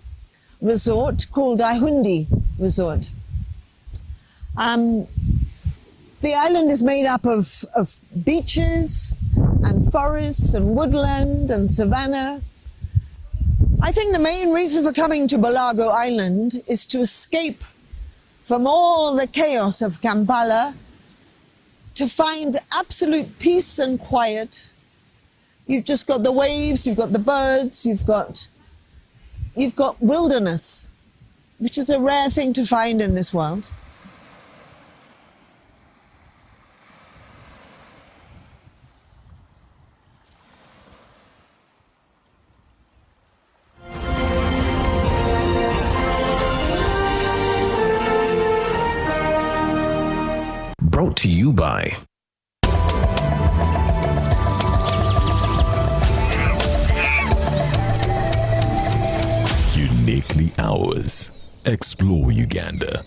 resort called Ihundi Resort. The island is made up of beaches and forests and woodland and savanna. I think the main reason for coming to Bulago Island is to escape from all the chaos of Kampala, to find absolute peace and quiet. You've just got the waves, you've got the birds, you've got wilderness, which is a rare thing to find in this world. Brought to you by Uniquely Ours. Explore Uganda.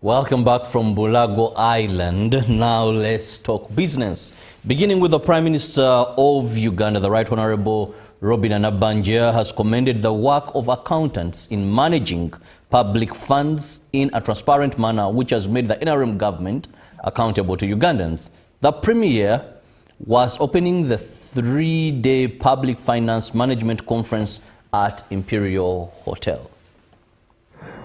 Welcome back from Bulago Island. Now let's talk business. Beginning with the Prime Minister of Uganda, the Right Honorable Robin Anabanja has commended the work of accountants in managing public funds in a transparent manner, which has made the NRM government accountable to Ugandans. The Premier was opening the 3-day Public Finance Management Conference at Imperial Hotel.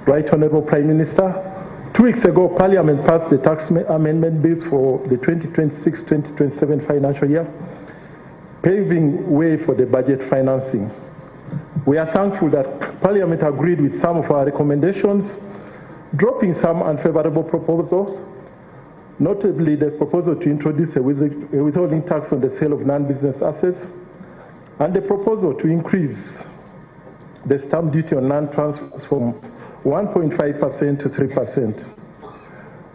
Right Honorable Prime Minister, 2 weeks ago, Parliament passed the tax amendment bills for the 2026-2027 financial year, paving way for the budget financing. We are thankful that Parliament agreed with some of our recommendations, dropping some unfavorable proposals, notably the proposal to introduce a withholding tax on the sale of non-business assets, and the proposal to increase the stamp duty on land transfers from 1.5% to 3%.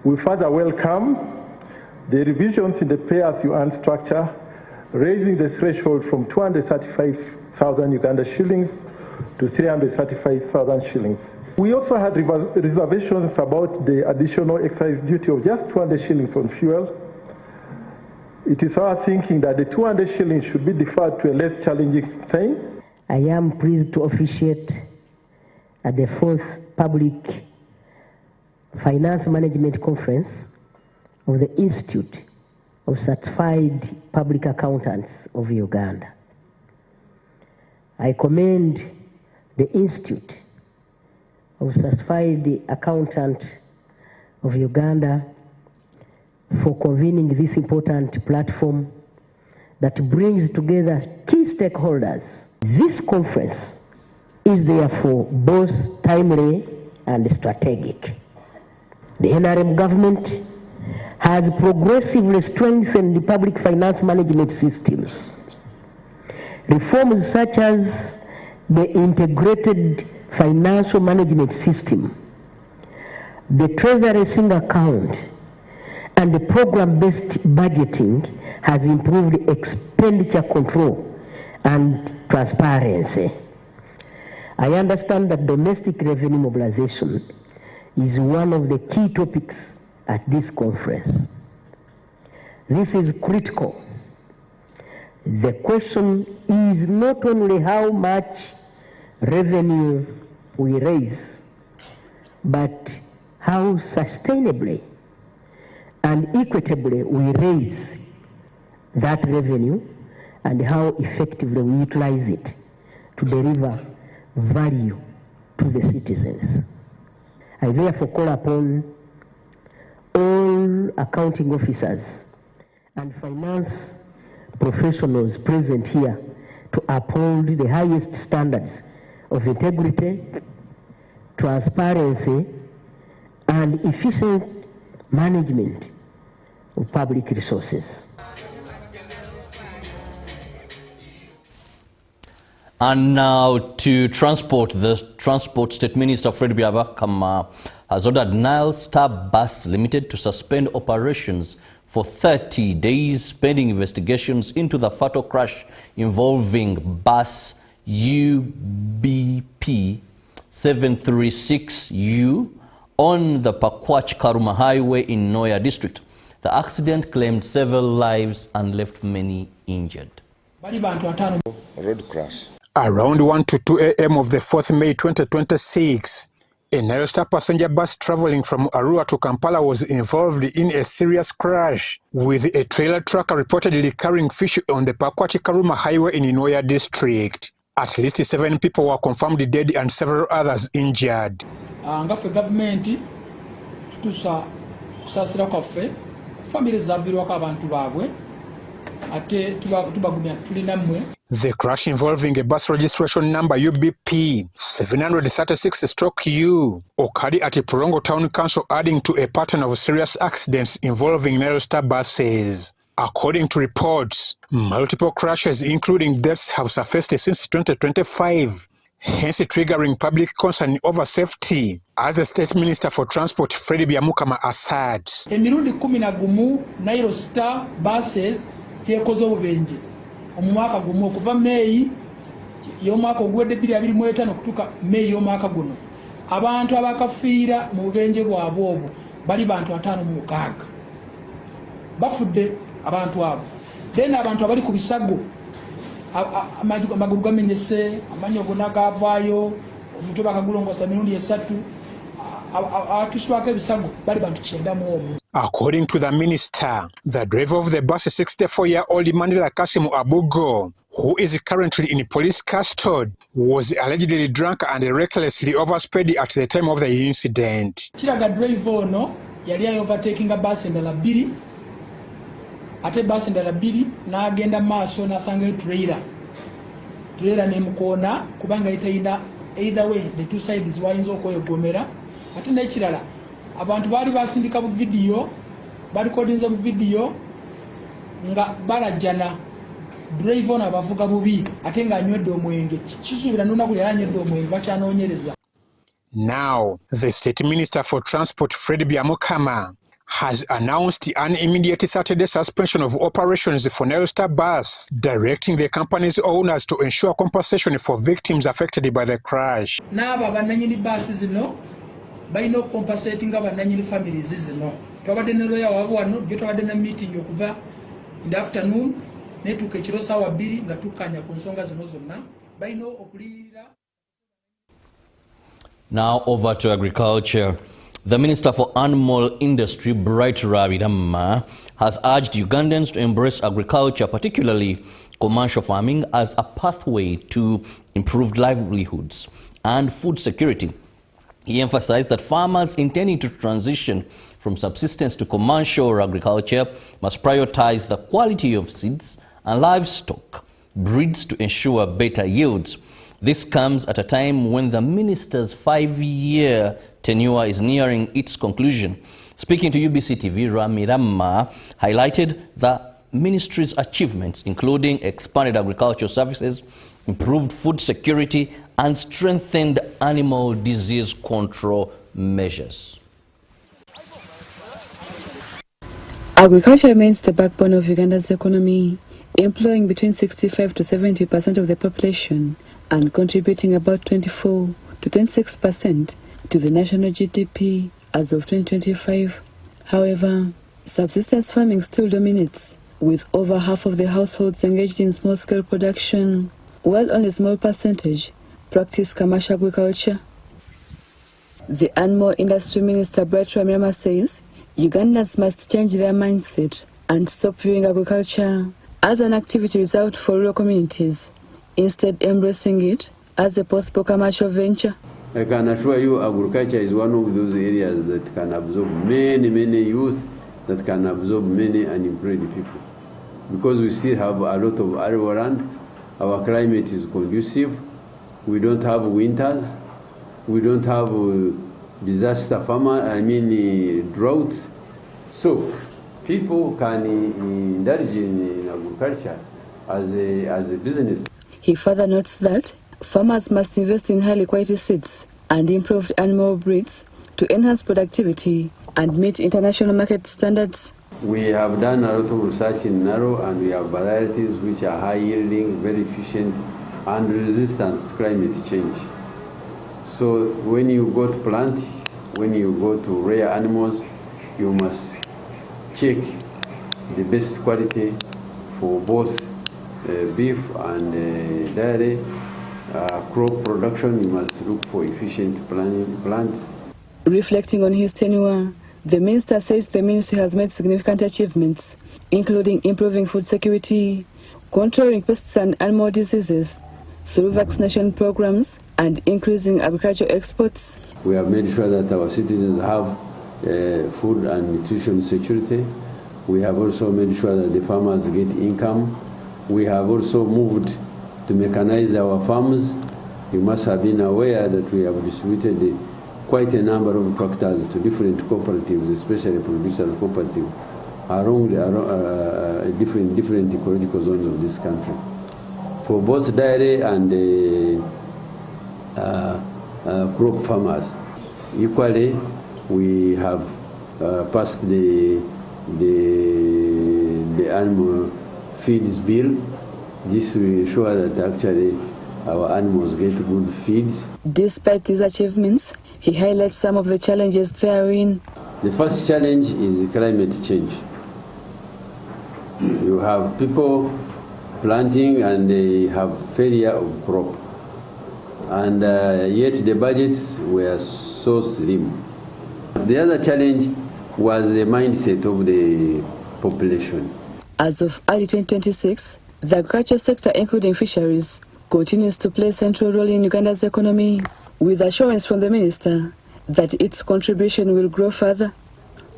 We further welcome the revisions in the pay-as-you-earn structure, raising the threshold from 235,000 Uganda shillings to 335,000 shillings. We also had reservations about the additional excise duty of just 200 shillings on fuel. It is our thinking that the 200 shillings should be deferred to a less challenging time. I am pleased to officiate at the 4th Public Finance Management Conference of the Institute of Certified Public Accountants of Uganda. I commend the Institute of Certified Accountant of Uganda for convening this important platform that brings together key stakeholders. This conference is therefore both timely and strategic. The NRM government has progressively strengthened the public finance management systems. Reforms such as the integrated financial management system, the treasury single account, and the program-based budgeting has improved expenditure control and transparency. I understand that domestic revenue mobilization is one of the key topics at this conference. This is critical. The question is not only how much revenue we raise, but how sustainably and equitably we raise that revenue and how effectively we utilize it to deliver value to the citizens. I therefore call upon all accounting officers and finance professionals present here to uphold the highest standards of integrity, transparency, and efficient management of public resources. And now to transport, the Transport State Minister Fred Byabakama has ordered Nile Star Bus Limited to suspend operations for 30 days pending investigations into the fatal crash involving bus UBP 736U on the Pakwach-Karuma Highway in Noya district. The accident claimed several lives and left many injured. Road crash. Around 1 to 2 a.m. of the 4th May 2026, a Nile Star passenger bus traveling from Arua to Kampala was involved in a serious crash, with a trailer truck reportedly carrying fish on the Pakwach-Karuma Highway in Noya district. At least 7 people were confirmed dead and several others injured. Ngafe government tutusa kusasira kwaffe family zabirwako abantu baabwe ate tubagumya tulina mmwe. The crash involving a bus registration number UBP 736-U occurred at Purongo Town Council, adding to a pattern of serious accidents involving Nile Star buses. According to reports, multiple crashes including deaths have surfaced since 2025, hence triggering public concern over safety, as the State Minister for Transport Fred Byabakama asserts. Emirundi 11 Nile Star buses tekoze obubenje omwaka gumu okuva May y'omwaka ogwedde 2025 okutuuka May y'omwaka guno abantu abakafiira mu bubenje bwabwe obwo bali bantu 56 bafudde abantu abo. Then abantu abali ku bisago amagulu gamenyese amanyo gonna gavaayo omutwe bakagulongosa mirundi 3 atuswako ebisago bali bantu 9. According to the minister, the driver of the bus, 64-year-old Mandela Kasimu Abugo, who is currently in police custody, was allegedly drunk and recklessly oversped at the time of the incident. Kiraga driver ono yali overtaking a bus endala 2 ate bus endala 2 n'agenda maaso n'asanga trailer n'emukona kubanga itaina either way the two sides wayinza okwegomera ate n'ekirala abantu bali basindika bu video balikodinza bu video nga balajjana driver ono abavuga bubi ate nga anywedde omwenge kisuubira n'olunaku yali anywedde omwenge bakyanoonyereza. Now, the State Minister for Transport Fred Byabakama has announced an immediate 30-day suspension of operations for Nile Star Bus, directing the company's owners to ensure compensation for victims affected by the crash. N'abo bannannyini baasi zino balina okukompensatinga bannannyini families zino. Twabadde ne lawyer waabwe wano gye twabadde na meeting okuva in the afternoon netuuka ekiro ssaawa 2 nga tukkanya ku nsonga zino zonna balina okuliyirira. Now over to agriculture. The Minister for Animal Industry, Bright Rabirama, has urged Ugandans to embrace agriculture, particularly commercial farming, as a pathway to improved livelihoods and food security. He emphasized that farmers intending to transition from subsistence to commercial agriculture must prioritize the quality of seeds and livestock breeds to ensure better yields. This comes at a time when the minister's 5-year tenure is nearing its conclusion. Speaking to UBC TV, Rabirama highlighted the ministry's achievements, including expanded agricultural services, improved food security, and strengthened animal disease control measures. Agriculture remains the backbone of Uganda's economy, employing between 65 to 70% of the population and contributing about 24 to 26% to the national GDP as of 2025. However, subsistence farming still dominates, with over half of the households engaged in small-scale production, while only a small percentage practice commercial agriculture. The Animal Industry Minister, Bright Rabirama, says Ugandans must change their mindset and stop viewing agriculture as an activity reserved for rural communities, instead embracing it as a possible commercial venture. I can assure you agriculture is one of those areas that can absorb many youth, that can absorb many unemployed people. Because we still have a lot of arable land, our climate is conducive, we don't have winters, we don't have disaster droughts. So people can indulge in agriculture as a business. He further notes that farmers must invest in highly quality seeds and improved animal breeds to enhance productivity and meet international market standards. We have done a lot of research in Naro, and we have varieties which are high yielding, very efficient, and resistant to climate change. So when you go to plant, when you go to rear animals, you must check the best quality for both beef and dairy. Crop production, you must look for efficient plants. Reflecting on his tenure, the minister says the ministry has made significant achievements, including improving food security, controlling pests and animal diseases through vaccination programs, and increasing agricultural exports. We have made sure that our citizens have food and nutrition security. We have also made sure that the farmers get income. We have also moved to mechanize our farms. You must have been aware that we have distributed quite a number of tractors to different cooperatives, especially producers' cooperatives, around different ecological zones of this country. For both dairy and crop farmers, equally, we have passed the animal feeds bill. This will ensure that actually our animals get good feeds. Despite these achievements, he highlights some of the challenges therein. The first challenge is climate change. You have people planting and they have failure of crop. And yet the budgets were so slim. The other challenge was the mindset of the population. As of early 2026, the agriculture sector, including fisheries, continues to play a central role in Uganda's economy, with assurance from the minister that its contribution will grow further.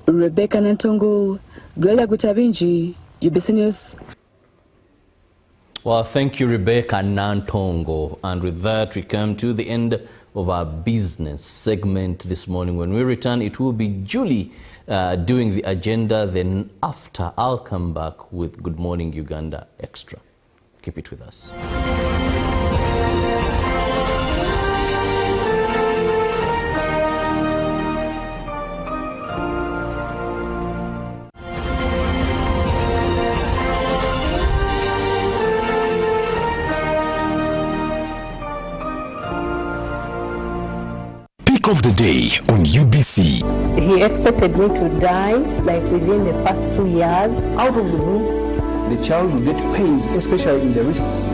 Rebecca Nantongo, Gloria Gutabinji, UBC News. Well, thank you, Rebecca Nantongo. And with that, we come to the end of our business segment this morning. When we return, it will be Julie doing the agenda. Then after, I'll come back with Good Morning Uganda Extra. Keep it with us. Of the day on UBC. He expected me to die like within the first 2 years. Out of the blue, the child will get pains, especially in the wrists.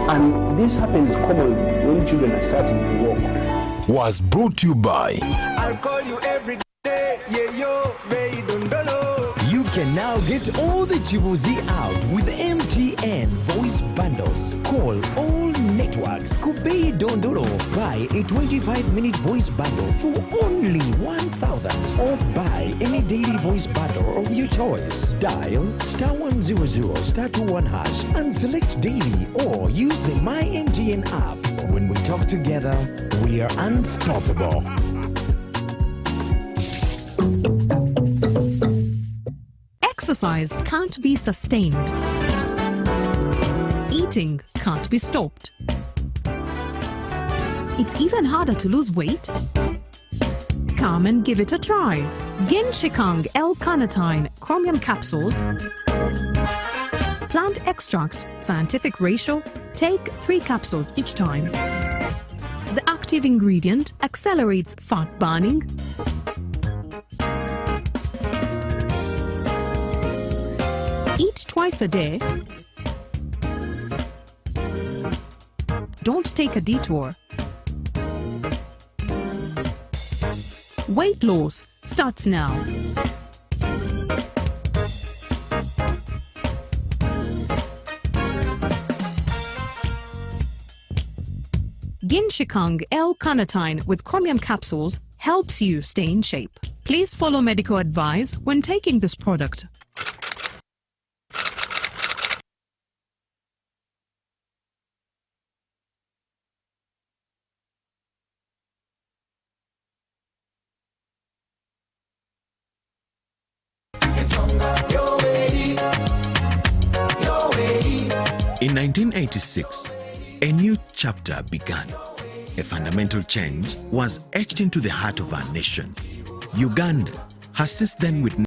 And this happens commonly when children are starting to walk. Was brought to you by I'll call you every day, yeah, yo, baby, don't know. You can now get all the Chibuzi out with MTN voice bundles. Call all networks. Kubei Dondoro. Buy a 25-minute voice bundle for only 1,000. Or buy any daily voice bundle of your choice. Dial *100 *21# and select daily, or use the My MTN app. When we talk together, we are unstoppable. Exercise can't be sustained. Eating can't be stopped. It's even harder to lose weight. Come and give it a try. Genshikang L-carnitine chromium capsules, plant extract, scientific ratio, take 3 capsules each time. The active ingredient accelerates fat burning, eat twice a day. Don't take a detour. Weight loss starts now. Genshikang L-carnitine with chromium capsules helps you stay in shape. Please follow medical advice when taking this product. In 1986, a new chapter began. A fundamental change was etched into the heart of our nation. Uganda has since then witnessed